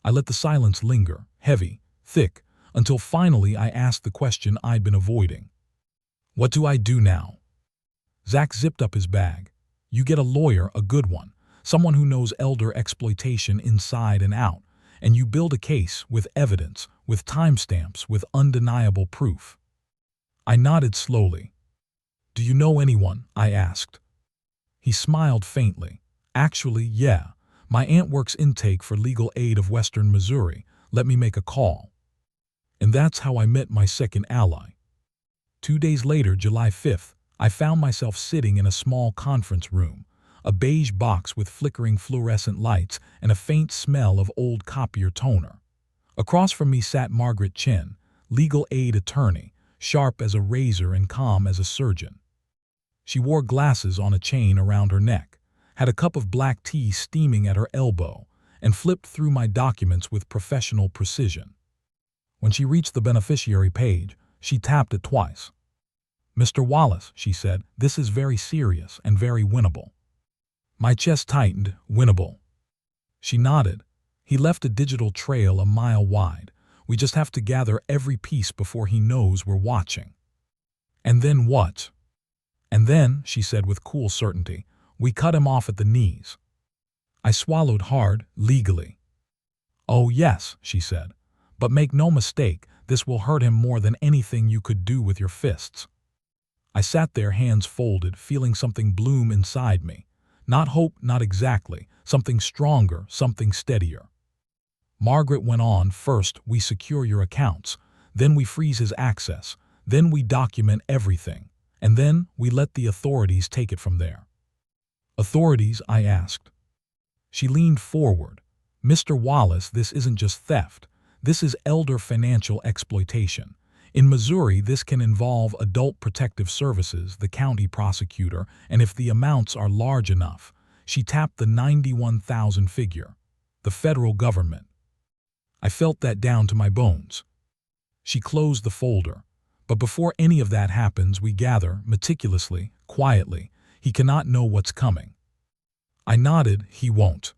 I let the silence linger, heavy, thick, until finally I asked the question I'd been avoiding. "What do I do now?" Zach zipped up his bag. "You get a lawyer, a good one, someone who knows elder exploitation inside and out, and you build a case with evidence, with timestamps, with undeniable proof." I nodded slowly. "Do you know anyone?" I asked. He smiled faintly. "Actually, yeah. My aunt works intake for Legal Aid of Western Missouri. Let me make a call." And that's how I met my second ally. 2 days later, July 5th, I found myself sitting in a small conference room, a beige box with flickering fluorescent lights and a faint smell of old copier toner. Across from me sat Margaret Chen, legal aid attorney, sharp as a razor and calm as a surgeon. She wore glasses on a chain around her neck, had a cup of black tea steaming at her elbow, and flipped through my documents with professional precision. When she reached the beneficiary page, she tapped it twice. Mr. Wallace, she said, this is very serious and very winnable. My chest tightened. Winnable. She nodded. He left a digital trail a mile wide. We just have to gather every piece before he knows we're watching. And then what? And then, she said with cool certainty, we cut him off at the knees. I swallowed hard. Legally. Oh yes, she said. But make no mistake, this will hurt him more than anything you could do with your fists. I sat there, hands folded, feeling something bloom inside me. Not hope, not exactly. Something stronger, something steadier. Margaret went on. First, we secure your accounts. Then we freeze his access. Then we document everything. And then we let the authorities take it from there. Authorities? I asked. She leaned forward. Mr. Wallace, this isn't just theft. This is elder financial exploitation. In Missouri, this can involve Adult Protective Services, the county prosecutor, and if the amounts are large enough, she tapped the 91,000 figure, the federal government. I felt that down to my bones. She closed the folder. But before any of that happens, we gather, meticulously, quietly. He cannot know what's coming. I nodded. He won't.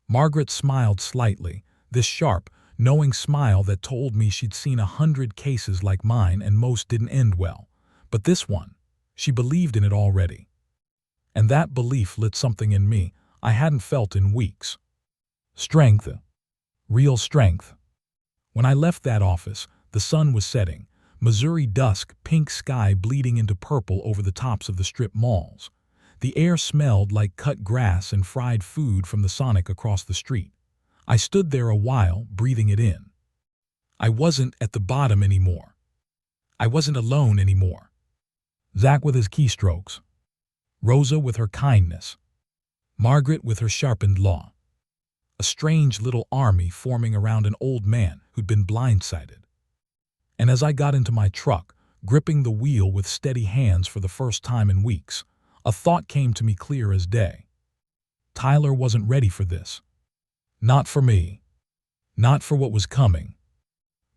Margaret smiled slightly, this sharp, knowing smile that told me she'd seen 100 cases like mine and most didn't end well. But this one, she believed in it already. And that belief lit something in me I hadn't felt in weeks. Strength. Real strength. When I left that office, the sun was setting. Missouri dusk, pink sky bleeding into purple over the tops of the strip malls. The air smelled like cut grass and fried food from the Sonic across the street. I stood there a while, breathing it in. I wasn't at the bottom anymore. I wasn't alone anymore. Zach with his keystrokes. Rosa with her kindness. Margaret with her sharpened law. A strange little army forming around an old man who'd been blindsided. And as I got into my truck, gripping the wheel with steady hands for the first time in weeks, a thought came to me clear as day. Tyler wasn't ready for this. Not for me. Not for what was coming.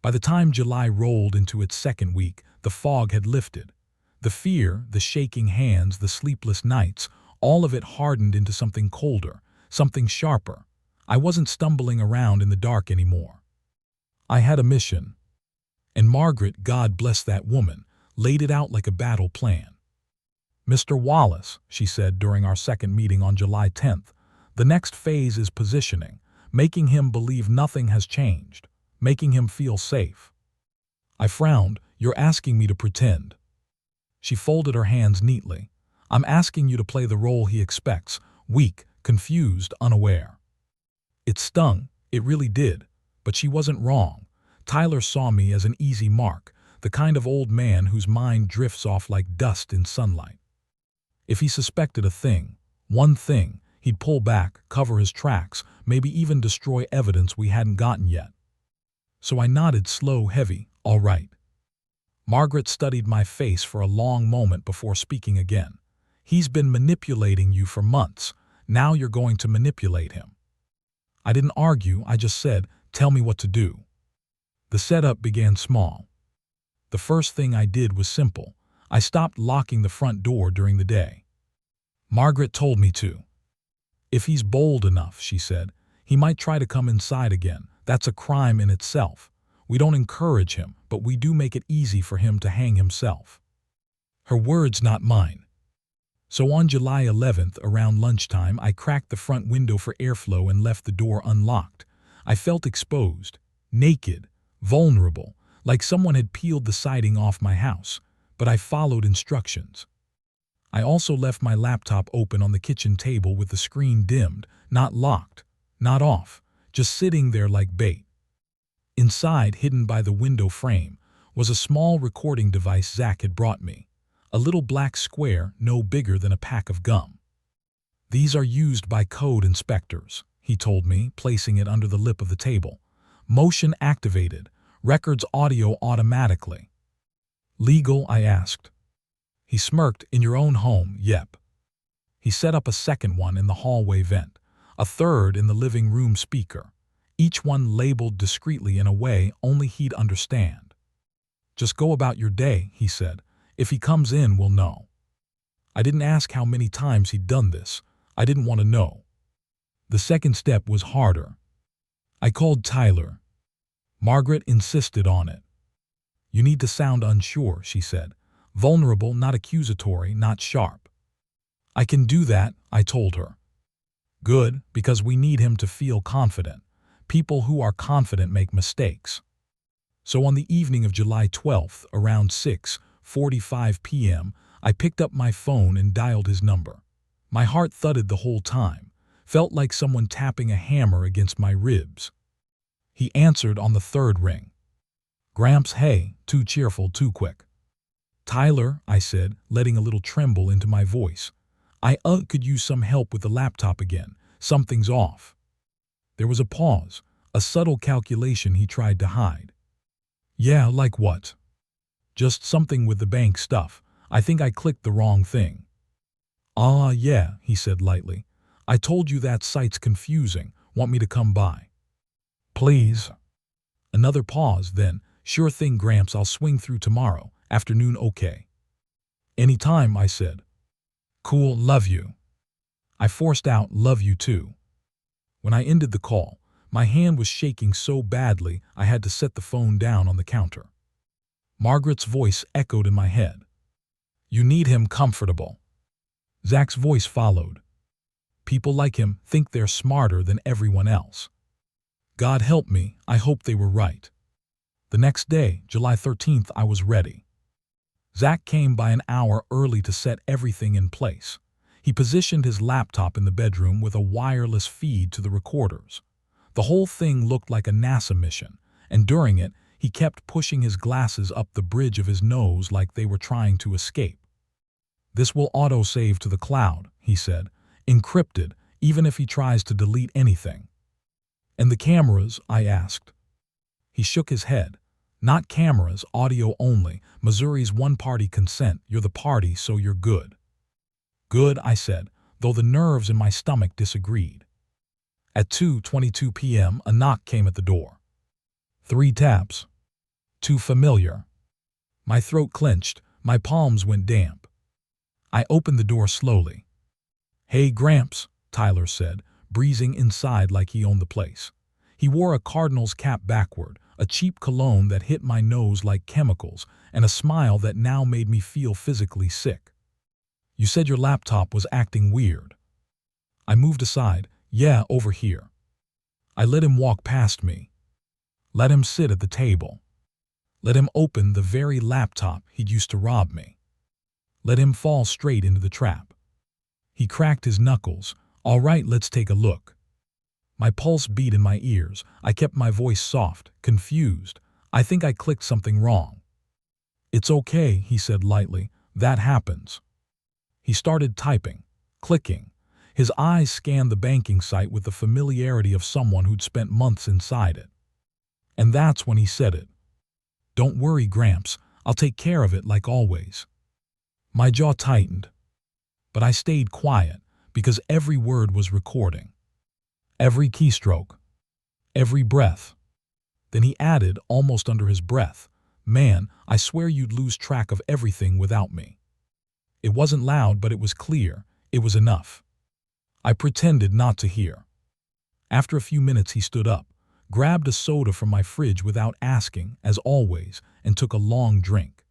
By the time July rolled into its second week, the fog had lifted. The fear, the shaking hands, the sleepless nights, all of it hardened into something colder, something sharper. I wasn't stumbling around in the dark anymore. I had a mission. And Margaret, God bless that woman, laid it out like a battle plan. Mr. Wallace, she said during our second meeting on July 10th, the next phase is positioning, making him believe nothing has changed, making him feel safe. I frowned. You're asking me to pretend. She folded her hands neatly. I'm asking you to play the role he expects, weak, confused, unaware. It stung, it really did, but she wasn't wrong. Tyler saw me as an easy mark, the kind of old man whose mind drifts off like dust in sunlight. If he suspected a thing, one thing, he'd pull back, cover his tracks, maybe even destroy evidence we hadn't gotten yet. So I nodded slow, heavy, all right. Margaret studied my face for a long moment before speaking again. He's been manipulating you for months. Now you're going to manipulate him. I didn't argue, I just said, tell me what to do. The setup began small. The first thing I did was simple. I stopped locking the front door during the day. Margaret told me to. If he's bold enough, she said, he might try to come inside again. That's a crime in itself. We don't encourage him, but we do make it easy for him to hang himself. Her words, not mine. So on July 11th, around lunchtime, I cracked the front window for airflow and left the door unlocked. I felt exposed, naked, vulnerable, like someone had peeled the siding off my house, but I followed instructions. I also left my laptop open on the kitchen table with the screen dimmed, not locked, not off, just sitting there like bait. Inside, hidden by the window frame, was a small recording device Zach had brought me, a little black square no bigger than a pack of gum. These are used by code inspectors, he told me, placing it under the lip of the table. Motion activated, records audio automatically. Legal? I asked. He smirked. In your own home, yep. He set up a second one in the hallway vent, a third in the living room speaker, each one labeled discreetly in a way only he'd understand. Just go about your day, he said. If he comes in, we'll know. I didn't ask how many times he'd done this. I didn't want to know. The second step was harder. I called Tyler. Margaret insisted on it. You need to sound unsure, she said. Vulnerable, not accusatory, not sharp. I can do that, I told her. Good, because we need him to feel confident. People who are confident make mistakes. So on the evening of July 12th, around 6:45 p.m., I picked up my phone and dialed his number. My heart thudded the whole time, felt like someone tapping a hammer against my ribs. He answered on the third ring. Gramps, hey, too cheerful, too quick. Tyler, I said, letting a little tremble into my voice. I could use some help with the laptop again. Something's off. There was a pause, a subtle calculation he tried to hide. Yeah, like what? Just something with the bank stuff. I think I clicked the wrong thing. Yeah, he said lightly. I told you that site's confusing. Want me to come by? Please. Another pause, then, sure thing, Gramps, I'll swing through tomorrow. Afternoon, okay. Anytime, I said. Cool, love you. I forced out, love you too. When I ended the call, my hand was shaking so badly I had to set the phone down on the counter. Margaret's voice echoed in my head. You need him comfortable. Zach's voice followed. People like him think they're smarter than everyone else. God help me, I hope they were right. The next day, July 13th, I was ready. Zach came by an hour early to set everything in place. He positioned his laptop in the bedroom with a wireless feed to the recorders. The whole thing looked like a NASA mission, and during it, he kept pushing his glasses up the bridge of his nose like they were trying to escape. This will auto-save to the cloud, he said, encrypted, even if he tries to delete anything. And the cameras, I asked. He shook his head. Not cameras, audio only. Missouri's one-party consent. You're the party, so you're good. Good, I said, though the nerves in my stomach disagreed. At 2:22 p.m., a knock came at the door. 3 taps. Too familiar. My throat clenched. My palms went damp. I opened the door slowly. Hey, Gramps, Tyler said, breezing inside like he owned the place. He wore a Cardinals cap backward, a cheap cologne that hit my nose like chemicals, and a smile that now made me feel physically sick. You said your laptop was acting weird. I moved aside. Yeah, over here. I let him walk past me. Let him sit at the table. Let him open the very laptop he'd used to rob me. Let him fall straight into the trap. He cracked his knuckles. All right, let's take a look. My pulse beat in my ears. I kept my voice soft, confused. I think I clicked something wrong. It's okay, he said lightly. That happens. He started typing, clicking. His eyes scanned the banking site with the familiarity of someone who'd spent months inside it. And that's when he said it. Don't worry, Gramps. I'll take care of it like always. My jaw tightened. But I stayed quiet because every word was recording. Every keystroke. Every breath. Then he added, almost under his breath, Man, I swear you'd lose track of everything without me. It wasn't loud, but it was clear. It was enough. I pretended not to hear. After a few minutes, he stood up, grabbed a soda from my fridge without asking, as always, and took a long drink.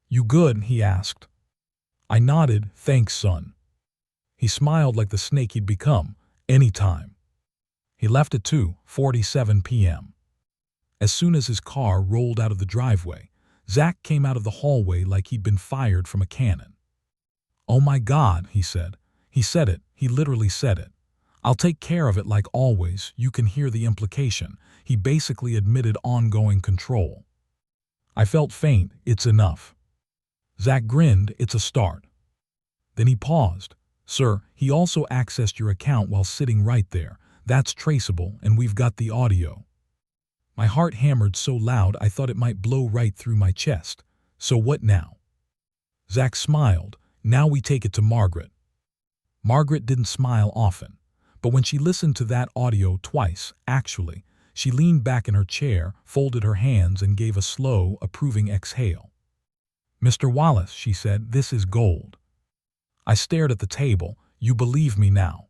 You good? He asked. I nodded, thanks, son. He smiled like the snake he'd become, anytime. He left at 2:47 p.m. As soon as his car rolled out of the driveway, Zach came out of the hallway like he'd been fired from a cannon. Oh my God, he said. He said it. He literally said it. I'll take care of it like always. You can hear the implication. He basically admitted ongoing control. I felt faint. It's enough. Zach grinned. It's a start. Then he paused. Sir, he also accessed your account while sitting right there. That's traceable, and we've got the audio. My heart hammered so loud I thought it might blow right through my chest. So what now? Zach smiled. Now we take it to Margaret. Margaret didn't smile often, but when she listened to that audio twice, actually, she leaned back in her chair, folded her hands, and gave a slow, approving exhale. "Mr. Wallace," she said, "this is gold." I stared at the table. "You believe me now?"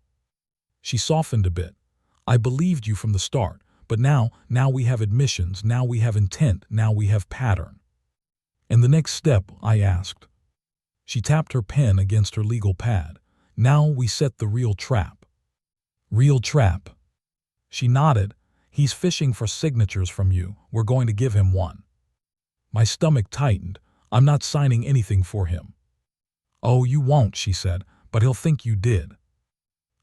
She softened a bit. "I believed you from the start, but now we have admissions, now we have intent, now we have pattern." "And the next step?" I asked. She tapped her pen against her legal pad. "Now we set the real trap." "Real trap?" She nodded. "He's fishing for signatures from you. We're going to give him one." My stomach tightened. "I'm not signing anything for him." "Oh, you won't," she said, "but he'll think you did."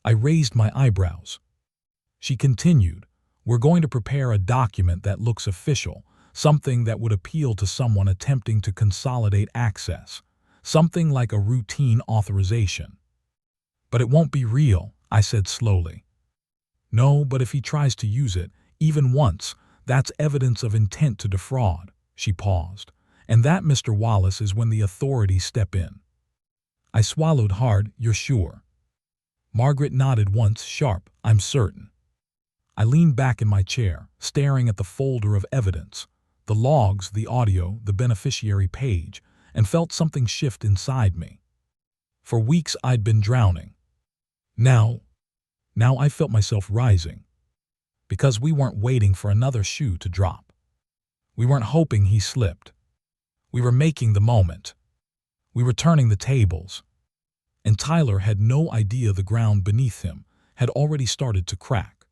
I raised my eyebrows. She continued, "We're going to prepare a document that looks official, something that would appeal to someone attempting to consolidate access, something like a routine authorization." "But it won't be real," I said slowly. "No, but if he tries to use it, even once, that's evidence of intent to defraud." She paused. "And that, Mr. Wallace, is when the authorities step in." I swallowed hard. "You're sure?" Margaret nodded once, sharp. "I'm certain." I leaned back in my chair, staring at the folder of evidence, the logs, the audio, the beneficiary page, and felt something shift inside me. For weeks I'd been drowning. Now I felt myself rising. Because we weren't waiting for another shoe to drop. We weren't hoping he slipped. We were making the moment. We were turning the tables. And Tyler had no idea the ground beneath him had already started to crack.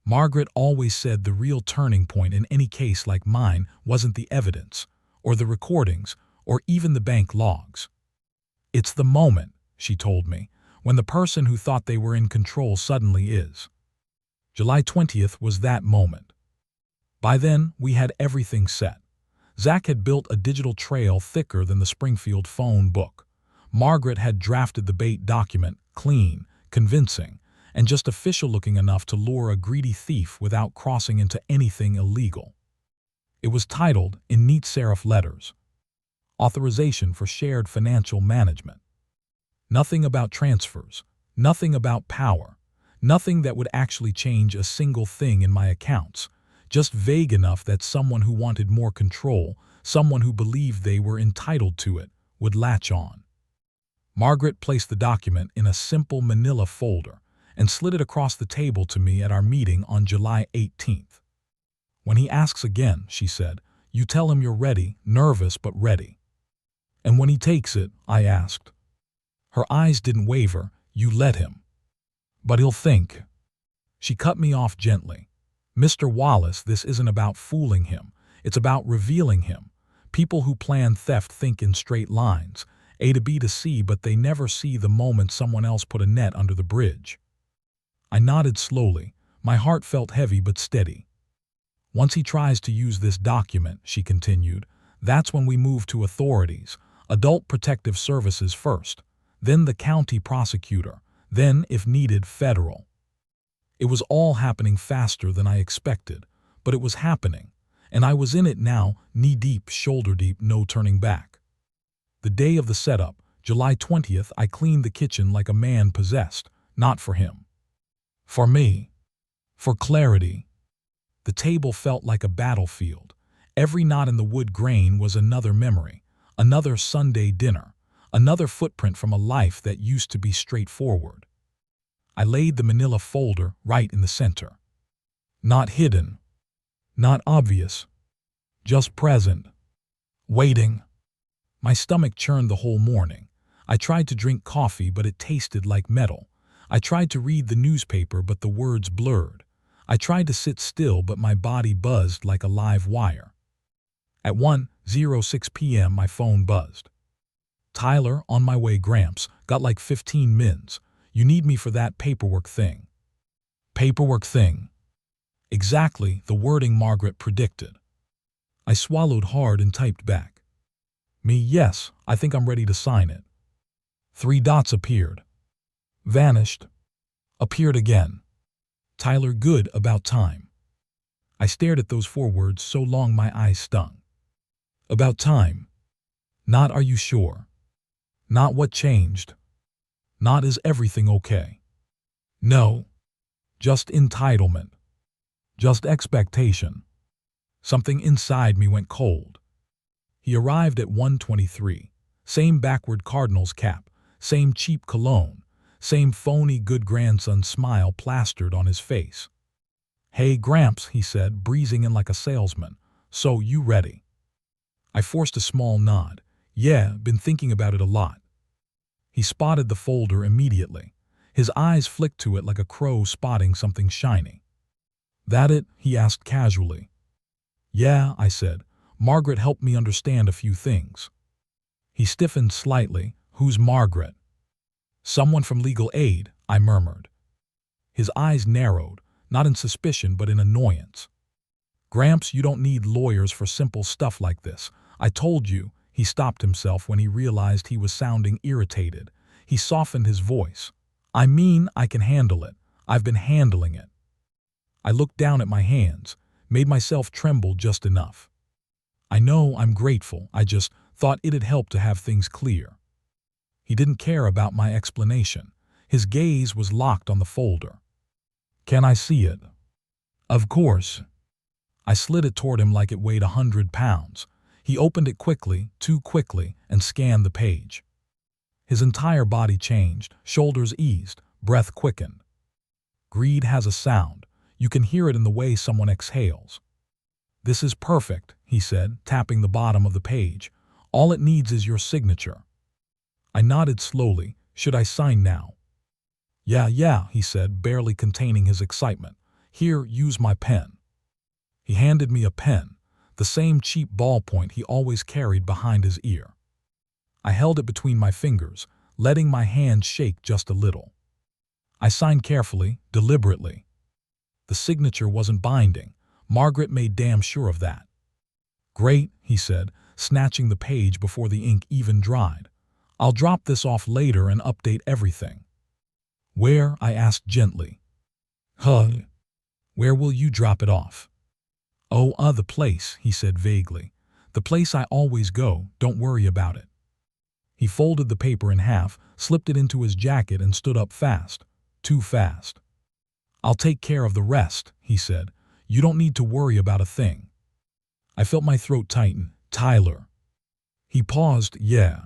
Margaret always said the real turning point in any case like mine wasn't the evidence, or the recordings, or even the bank logs. "It's the moment," she told me, "when the person who thought they were in control suddenly is." July 20th was that moment. By then, we had everything set. Zach had built a digital trail thicker than the Springfield phone book. Margaret had drafted the bait document, clean, convincing, and just official-looking enough to lure a greedy thief without crossing into anything illegal. It was titled, in neat serif letters, "Authorization for Shared Financial Management." Nothing about transfers, nothing about power, nothing that would actually change a single thing in my accounts, just vague enough that someone who wanted more control, someone who believed they were entitled to it, would latch on. Margaret placed the document in a simple manila folder and slid it across the table to me at our meeting on July 18th. "When he asks again," she said, "you tell him you're ready, nervous but ready." "And when he takes it?" I asked. Her eyes didn't waver. "You let him." "But he'll think." She cut me off gently. "Mr. Wallace, this isn't about fooling him. It's about revealing him. People who plan theft think in straight lines, A to B to C, but they never see the moment someone else put a net under the bridge." I nodded slowly. My heart felt heavy but steady. "Once he tries to use this document," she continued, "that's when we move to authorities, adult protective services first, then the county prosecutor, then, if needed, federal." It was all happening faster than I expected, but it was happening, and I was in it now, knee-deep, shoulder-deep, no turning back. The day of the setup, July 20th, I cleaned the kitchen like a man possessed, not for him. For me. For clarity. The table felt like a battlefield. Every knot in the wood grain was another memory, another Sunday dinner, another footprint from a life that used to be straightforward. I laid the manila folder right in the center. Not hidden. Not obvious. Just present. Waiting. My stomach churned the whole morning. I tried to drink coffee, but it tasted like metal. I tried to read the newspaper, but the words blurred. I tried to sit still, but my body buzzed like a live wire. At 1:06 p.m. my phone buzzed. "Tyler, on my way, Gramps. Got like 15 mins. You need me for that paperwork thing." Paperwork thing. Exactly the wording Margaret predicted. I swallowed hard and typed back. "Me, yes, I think I'm ready to sign it." 3 dots appeared. Vanished. Appeared again. "Tyler, good, about time." I stared at those 4 words so long my eyes stung. About time. Not are you sure. Not what changed. Not is everything okay. No. Just entitlement. Just expectation. Something inside me went cold. He arrived at 1:23. Same backward Cardinals cap, same cheap cologne, same phony good grandson smile plastered on his face. "Hey, Gramps," he said, breezing in like a salesman. "So, you ready?" I forced a small nod. "Yeah, been thinking about it a lot." He spotted the folder immediately. His eyes flicked to it like a crow spotting something shiny. "That it?" he asked casually. "Yeah," I said. "Margaret helped me understand a few things." He stiffened slightly. "Who's Margaret?" "Someone from legal aid," I murmured. His eyes narrowed, not in suspicion but in annoyance. "Gramps, you don't need lawyers for simple stuff like this. I told you." He stopped himself when he realized he was sounding irritated. He softened his voice. "I mean, I can handle it. I've been handling it." I looked down at my hands, made myself tremble just enough. "I know, I'm grateful. I just thought it'd help to have things clear." He didn't care about my explanation. His gaze was locked on the folder. "Can I see it?" "Of course." I slid it toward him like it weighed 100 pounds. He opened it quickly, too quickly, and scanned the page. His entire body changed, shoulders eased, breath quickened. "Greed has a sound. You can hear it in the way someone exhales." "This is perfect," he said, tapping the bottom of the page. "All it needs is your signature." I nodded slowly. "Should I sign now?" Yeah, he said, barely containing his excitement. "Here, use my pen." He handed me a pen, the same cheap ballpoint he always carried behind his ear. I held it between my fingers, letting my hand shake just a little. I signed carefully, deliberately. The signature wasn't binding. Margaret made damn sure of that. "Great," he said, snatching the page before the ink even dried. "I'll drop this off later and update everything." "Where?" I asked gently. "Huh? Where will you drop it off?" "Oh, the place," he said vaguely. "The place I always go, don't worry about it." He folded the paper in half, slipped it into his jacket and stood up fast. Too fast. "I'll take care of the rest," he said. "You don't need to worry about a thing." I felt my throat tighten. "Tyler." He paused. "Yeah.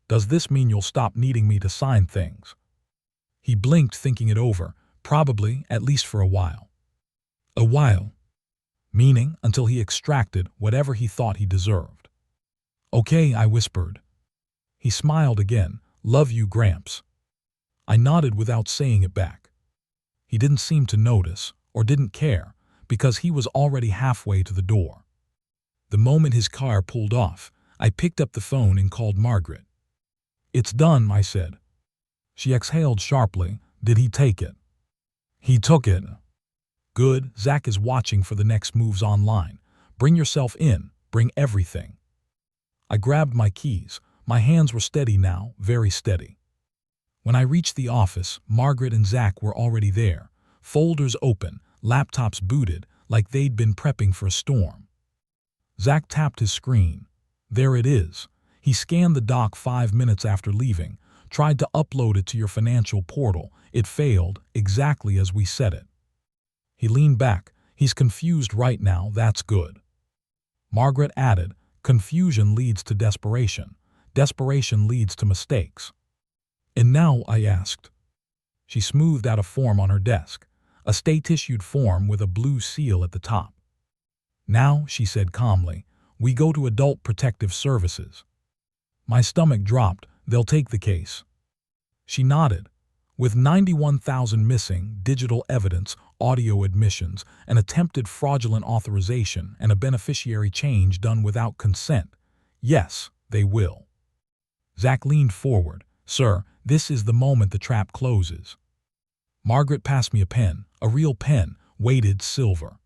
Does this mean you'll stop needing me to sign things?" He blinked, thinking it over. "Probably, at least for a while." "A while?" Meaning until he extracted whatever he thought he deserved. "Okay," I whispered. He smiled again. "Love you, Gramps." I nodded without saying it back. He didn't seem to notice, or didn't care, because he was already halfway to the door. The moment his car pulled off, I picked up the phone and called Margaret. "It's done," I said. She exhaled sharply. "Did he take it?" "He took it." "Good. Zach is watching for the next moves online. Bring yourself in. Bring everything." I grabbed my keys. My hands were steady now, very steady. When I reached the office, Margaret and Zach were already there. Folders open, laptops booted, like they'd been prepping for a storm. Zach tapped his screen. There it is. He scanned the doc 5 minutes after leaving, tried to upload it to your financial portal. It failed, exactly as we said it. He leaned back. "He's confused right now, that's good." Margaret added, "Confusion leads to desperation. Desperation leads to mistakes." "And now?" I asked. She smoothed out a form on her desk, a state-issued form with a blue seal at the top. "Now," she said calmly, "we go to Adult Protective Services." My stomach dropped. "They'll take the case." She nodded. "With 91,000 missing, digital evidence, audio admissions, an attempted fraudulent authorization, and a beneficiary change done without consent, yes, they will." Zach leaned forward. "Sir, this is the moment the trap closes." Margaret passed me a pen, a real pen, weighted silver.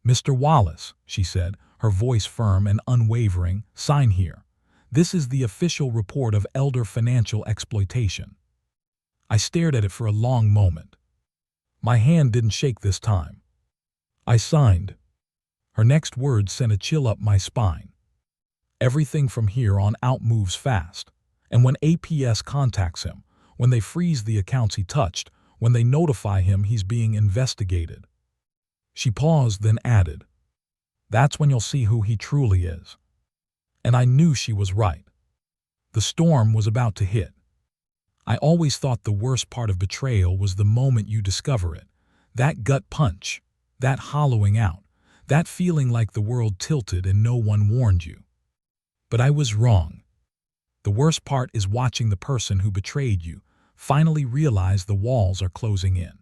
"Mr. Wallace," she said, her voice firm and unwavering, "sign here. This is the official report of elder financial exploitation." I stared at it for a long moment. My hand didn't shake this time. I signed. Her next words sent a chill up my spine. "Everything from here on out moves fast. And when APS contacts him, when they freeze the accounts he touched, when they notify him he's being investigated." She paused, then added, "That's when you'll see who he truly is." And I knew she was right. The storm was about to hit. I always thought the worst part of betrayal was the moment you discover it. That gut punch, that hollowing out, that feeling like the world tilted and no one warned you. But I was wrong. The worst part is watching the person who betrayed you finally realize the walls are closing in.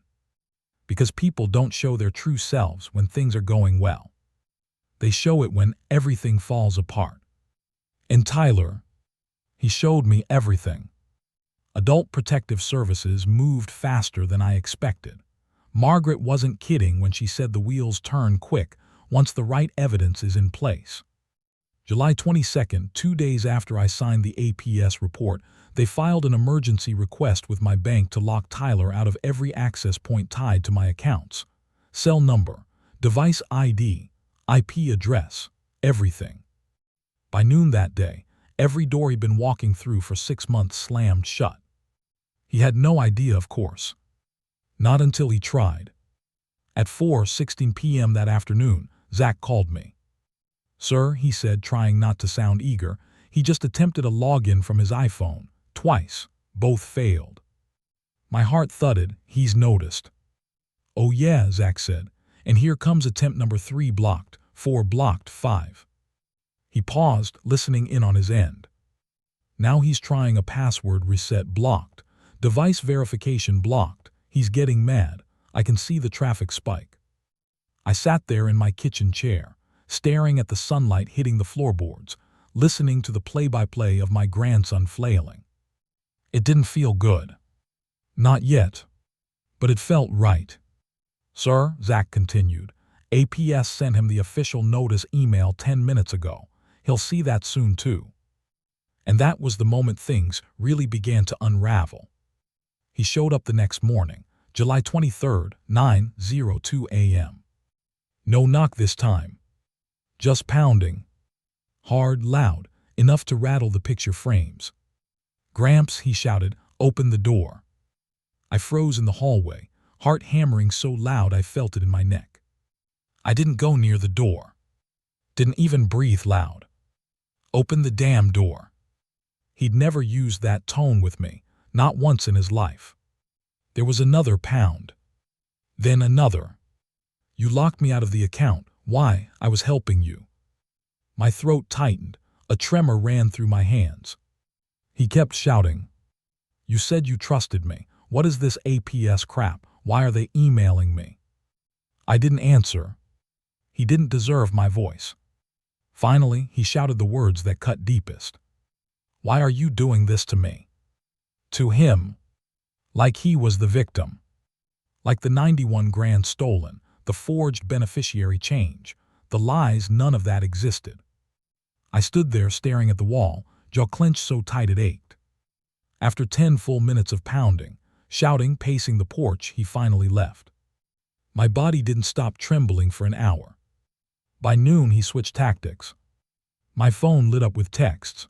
Because people don't show their true selves when things are going well. They show it when everything falls apart. And Tyler, he showed me everything. Adult Protective Services moved faster than I expected. Margaret wasn't kidding when she said the wheels turn quick once the right evidence is in place. July 22nd, 2 days after I signed the APS report, they filed an emergency request with my bank to lock Tyler out of every access point tied to my accounts. Cell number, device ID, IP address, everything. By noon that day, every door he'd been walking through for 6 months slammed shut. He had no idea, of course. Not until he tried. At 4:16 p.m. that afternoon, Zach called me. "Sir," he said, trying not to sound eager, he just attempted a login from his iPhone. Twice. Both failed. My heart thudded. He's noticed. "Oh yeah," Zach said. "And here comes attempt number 3 blocked, 4 blocked, 5. He paused, listening in on his end. "Now he's trying a password reset, blocked. Device verification, blocked. He's getting mad. I can see the traffic spike." I sat there in my kitchen chair, staring at the sunlight hitting the floorboards, listening to the play-by-play of my grandson flailing. It didn't feel good. Not yet. But it felt right. "Sir," Zach continued, "APS sent him the official notice email 10 minutes ago. He'll see that soon too." And that was the moment things really began to unravel. He showed up the next morning, July 23rd, 9:02 a.m. No knock this time. Just pounding. Hard, loud, enough to rattle the picture frames. "Gramps," he shouted, "open the door." I froze in the hallway, heart hammering so loud I felt it in my neck. I didn't go near the door. Didn't even breathe loud. "Open the damn door." He'd never used that tone with me, not once in his life. There was another pound. Then another. "You locked me out of the account. Why? I was helping you." My throat tightened. A tremor ran through my hands. He kept shouting. "You said you trusted me. What is this APS crap? Why are they emailing me?" I didn't answer. He didn't deserve my voice. Finally, he shouted the words that cut deepest. "Why are you doing this to me?" To him. Like he was the victim. Like the 91 grand stolen, the forged beneficiary change, the lies, none of that existed. I stood there staring at the wall, jaw clenched so tight it ached. After 10 full minutes of pounding, shouting, pacing the porch, he finally left. My body didn't stop trembling for an hour. By noon, he switched tactics. My phone lit up with texts.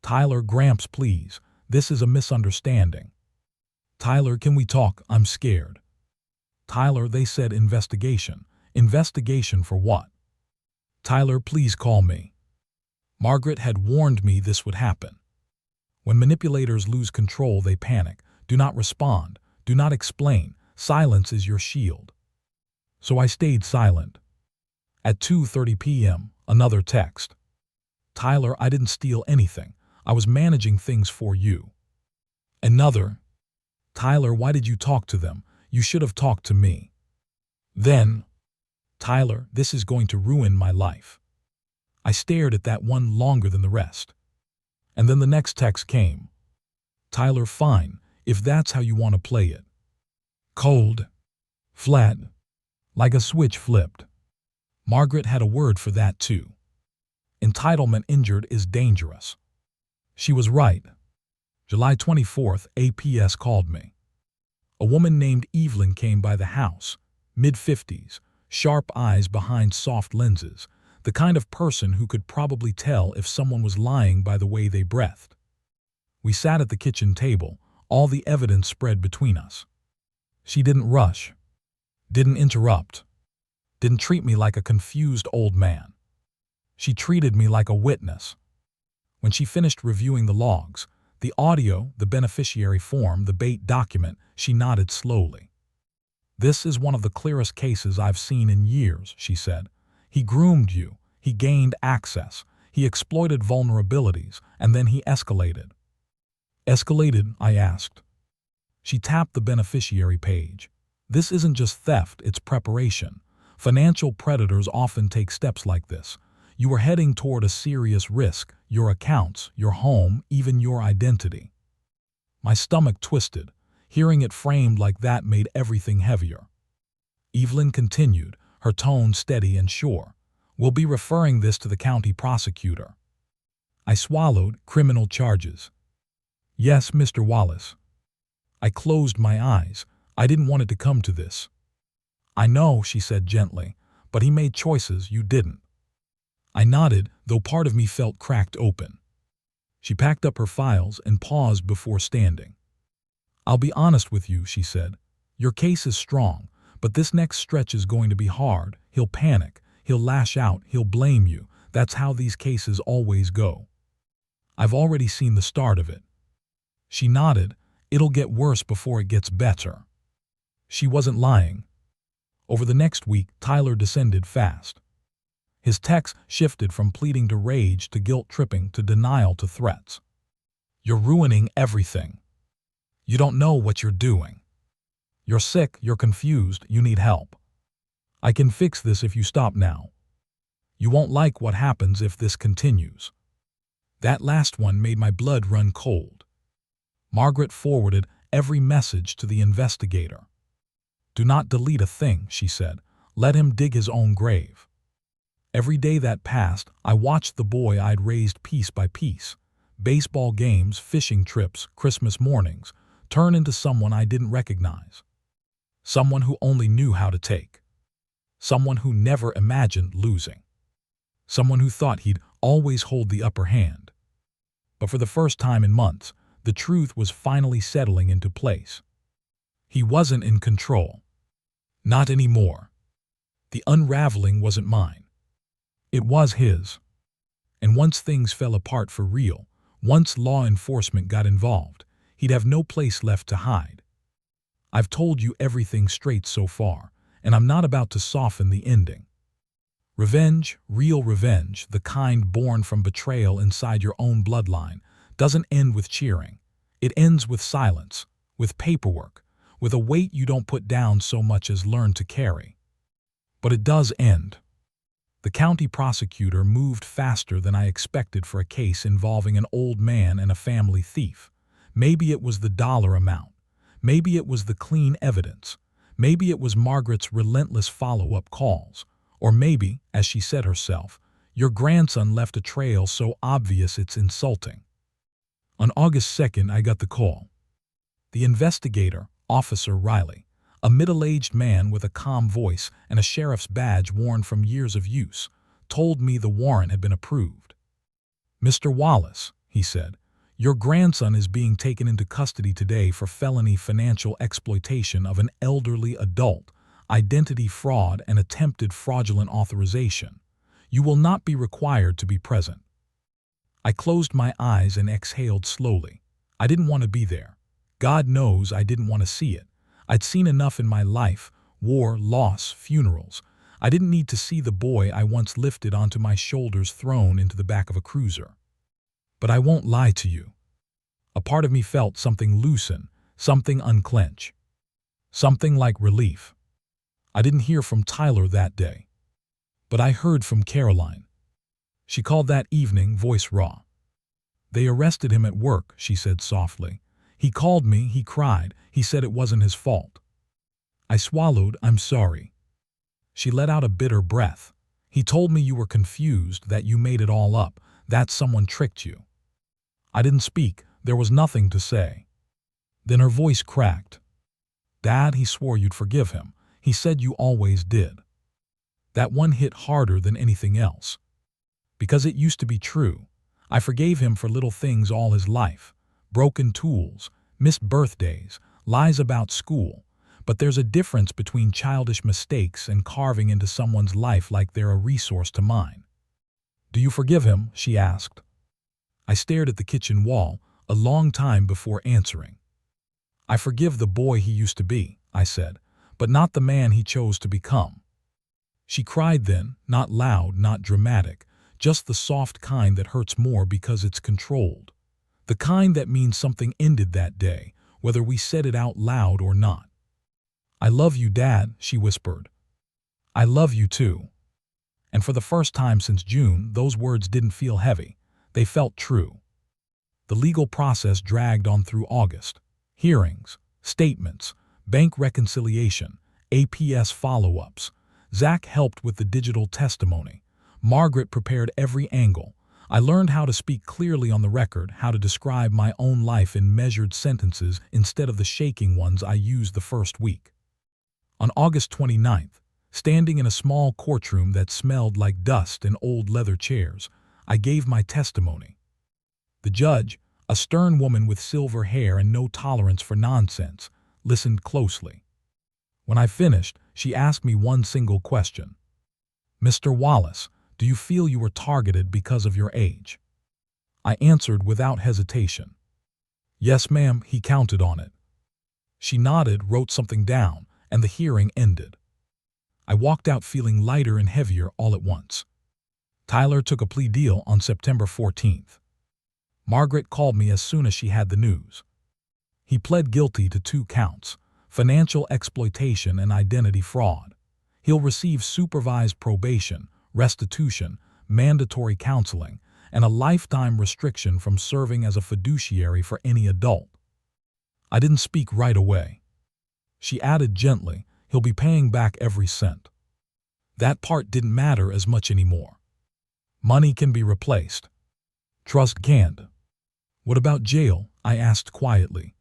"Tyler, Gramps, please. This is a misunderstanding." "Tyler, can we talk? I'm scared." "Tyler, they said investigation. Investigation for what?" "Tyler, please call me." Margaret had warned me this would happen. When manipulators lose control, they panic. Do not respond. Do not explain. Silence is your shield. So I stayed silent. At 2:30 p.m., another text. "Tyler, I didn't steal anything. I was managing things for you." Another. "Tyler, why did you talk to them? You should have talked to me." Then, "Tyler, this is going to ruin my life." I stared at that one longer than the rest. And then the next text came. "Tyler, fine, if that's how you want to play it." Cold. Flat. Like a switch flipped. Margaret had a word for that too. Entitlement injured is dangerous. She was right. July 24th, APS called me. A woman named Evelyn came by the house, mid-50s, sharp eyes behind soft lenses, the kind of person who could probably tell if someone was lying by the way they breathed. We sat at the kitchen table, all the evidence spread between us. She didn't rush, didn't interrupt, didn't treat me like a confused old man. She treated me like a witness, When she finished reviewing the logs, the audio, the beneficiary form, the bait document, she nodded slowly. "This is one of the clearest cases I've seen in years," she said. "He groomed you, he gained access, he exploited vulnerabilities, and then he escalated." "Escalated?" I asked. She tapped the beneficiary page. "This isn't just theft, it's preparation. Financial predators often take steps like this. You are heading toward a serious risk, your accounts, your home, even your identity." My stomach twisted. Hearing it framed like that made everything heavier. Evelyn continued, her tone steady and sure. "We'll be referring this to the county prosecutor." I swallowed. "Criminal charges?" "Yes, Mr. Wallace." I closed my eyes. I didn't want it to come to this. "I know," she said gently, "but he made choices you didn't." I nodded, though part of me felt cracked open. She packed up her files and paused before standing. "I'll be honest with you," she said. "Your case is strong, but this next stretch is going to be hard. He'll panic, he'll lash out, he'll blame you. That's how these cases always go. I've already seen the start of it." She nodded. "It'll get worse before it gets better." She wasn't lying. Over the next week, Tyler descended fast. His texts shifted from pleading to rage to guilt-tripping to denial to threats. "You're ruining everything. You don't know what you're doing. You're sick, you're confused, you need help. I can fix this if you stop now. You won't like what happens if this continues." That last one made my blood run cold. Margaret forwarded every message to the investigator. "Do not delete a thing," she said. "Let him dig his own grave." Every day that passed, I watched the boy I'd raised piece by piece. Baseball games, fishing trips, Christmas mornings, turn into someone I didn't recognize. Someone who only knew how to take. Someone who never imagined losing. Someone who thought he'd always hold the upper hand. But for the first time in months, the truth was finally settling into place. He wasn't in control. Not anymore. The unraveling wasn't mine. It was his. And once things fell apart for real, once law enforcement got involved, he'd have no place left to hide. I've told you everything straight so far, and I'm not about to soften the ending. Revenge, real revenge, the kind born from betrayal inside your own bloodline, doesn't end with cheering. It ends with silence, with paperwork, with a weight you don't put down so much as learn to carry. But it does end. The county prosecutor moved faster than I expected for a case involving an old man and a family thief. Maybe it was the dollar amount. Maybe it was the clean evidence. Maybe it was Margaret's relentless follow-up calls. Or maybe, as she said herself, your grandson left a trail so obvious it's insulting. On August 2nd, I got the call. The investigator, Officer Riley, a middle-aged man with a calm voice and a sheriff's badge worn from years of use, told me the warrant had been approved. "Mr. Wallace," he said, "your grandson is being taken into custody today for felony financial exploitation of an elderly adult, identity fraud, and attempted fraudulent authorization. You will not be required to be present." I closed my eyes and exhaled slowly. I didn't want to be there. God knows I didn't want to see it. I'd seen enough in my life: war, loss, funerals. I didn't need to see the boy I once lifted onto my shoulders thrown into the back of a cruiser. But I won't lie to you. A part of me felt something loosen, something unclench. Something like relief. I didn't hear from Tyler that day. But I heard from Caroline. She called that evening, voice raw. "They arrested him at work," she said softly. "He called me, he cried, he said it wasn't his fault." I swallowed. "I'm sorry." She let out a bitter breath. "He told me you were confused, that you made it all up, that someone tricked you." I didn't speak. There was nothing to say. Then her voice cracked. "Dad, he swore you'd forgive him. He said you always did." That one hit harder than anything else. Because it used to be true. I forgave him for little things all his life. Broken tools, missed birthdays, lies about school. But there's a difference between childish mistakes and carving into someone's life like they're a resource to mine. "Do you forgive him?" she asked. I stared at the kitchen wall a long time before answering. I forgive the boy he used to be, I said, but not the man he chose to become. She cried then, not loud, not dramatic, just the soft kind that hurts more because it's controlled. The kind that means something ended that day, whether we said it out loud or not. I love you, Dad, she whispered. I love you too. And for the first time since June, those words didn't feel heavy. They felt true. The legal process dragged on through August. Hearings, statements, bank reconciliation, APS follow-ups. Zach helped with the digital testimony. Margaret prepared every angle. I learned how to speak clearly on the record, how to describe my own life in measured sentences instead of the shaking ones I used the first week. On August 29th, standing in a small courtroom that smelled like dust and old leather chairs, I gave my testimony. The judge, a stern woman with silver hair and no tolerance for nonsense, listened closely. When I finished, she asked me one single question. Mr. Wallace, do you feel you were targeted because of your age? I answered without hesitation. Yes, ma'am, he counted on it. She nodded, wrote something down, and the hearing ended. I walked out feeling lighter and heavier all at once. Tyler took a plea deal on September 14th. Margaret called me as soon as she had the news. He pled guilty to 2 counts, financial exploitation and identity fraud. He'll receive supervised probation, restitution, mandatory counseling, and a lifetime restriction from serving as a fiduciary for any adult. I didn't speak right away. She added gently, he'll be paying back every cent. That part didn't matter as much anymore. Money can be replaced. Trust can't. What about jail? I asked quietly.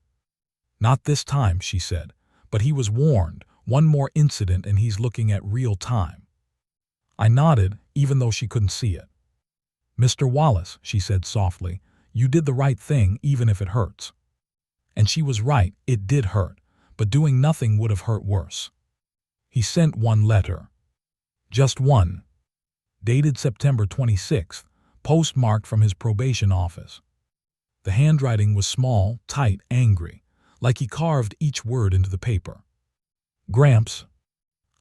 Not this time, she said, but he was warned. One more incident and he's looking at real time. I nodded, even though she couldn't see it. Mr. Wallace, she said softly, you did the right thing even if it hurts. And she was right, it did hurt, but doing nothing would have hurt worse. He sent one letter. Just one. Dated September 26th, postmarked from his probation office. The handwriting was small, tight, angry, like he carved each word into the paper. Gramps,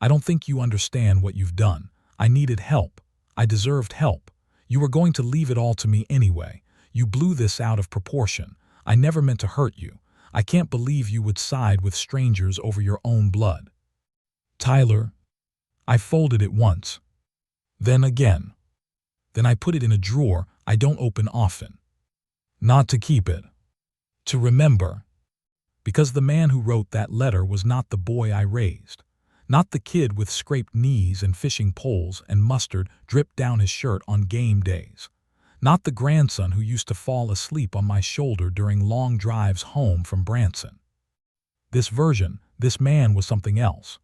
I don't think you understand what you've done. I needed help. I deserved help. You were going to leave it all to me anyway. You blew this out of proportion. I never meant to hurt you. I can't believe you would side with strangers over your own blood. Tyler, I folded it once. Then again. Then I put it in a drawer I don't open often. Not to keep it. To remember. Because the man who wrote that letter was not the boy I raised. Not the kid with scraped knees and fishing poles and mustard dripped down his shirt on game days. Not the grandson who used to fall asleep on my shoulder during long drives home from Branson. This version, this man was something else.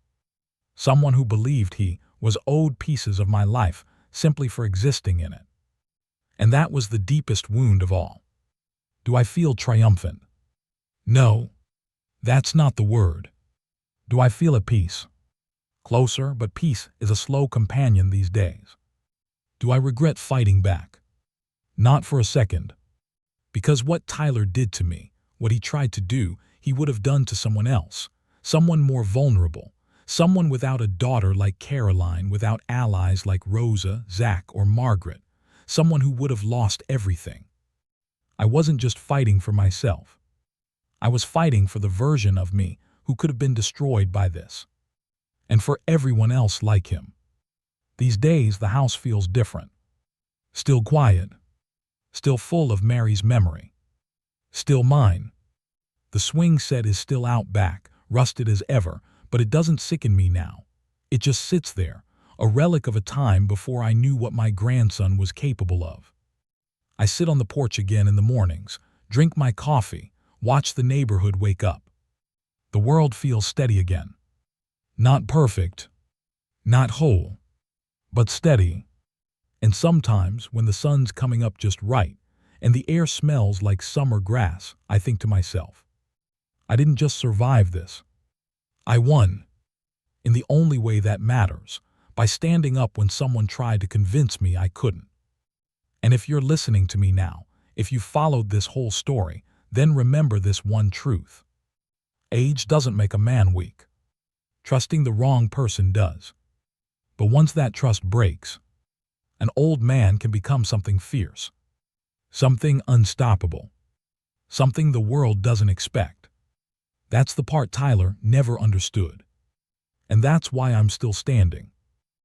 Someone who believed he was owed pieces of my life simply for existing in it. And that was the deepest wound of all. Do I feel triumphant? No. That's not the word. Do I feel at peace? Closer, but peace is a slow companion these days. Do I regret fighting back? Not for a second. Because what Tyler did to me, what he tried to do, he would have done to someone else, someone more vulnerable, someone without a daughter like Caroline, without allies like Rosa, Zach, or Margaret, someone who would have lost everything. I wasn't just fighting for myself. I was fighting for the version of me who could have been destroyed by this. And for everyone else like him. These days, the house feels different. Still quiet. Still full of Mary's memory. Still mine. The swing set is still out back, rusted as ever, but it doesn't sicken me now. It just sits there, a relic of a time before I knew what my grandson was capable of. I sit on the porch again in the mornings, drink my coffee, watch the neighborhood wake up. The world feels steady again. Not perfect, not whole, but steady. And sometimes, when the sun's coming up just right, and the air smells like summer grass, I think to myself, I didn't just survive this. I won. In the only way that matters, by standing up when someone tried to convince me I couldn't. And if you're listening to me now, If you followed this whole story, then remember this one truth. Age doesn't make a man weak. Trusting the wrong person does. But once that trust breaks, an old man can become something fierce, something unstoppable, something the world doesn't expect. That's the part Tyler never understood. And that's why I'm still standing.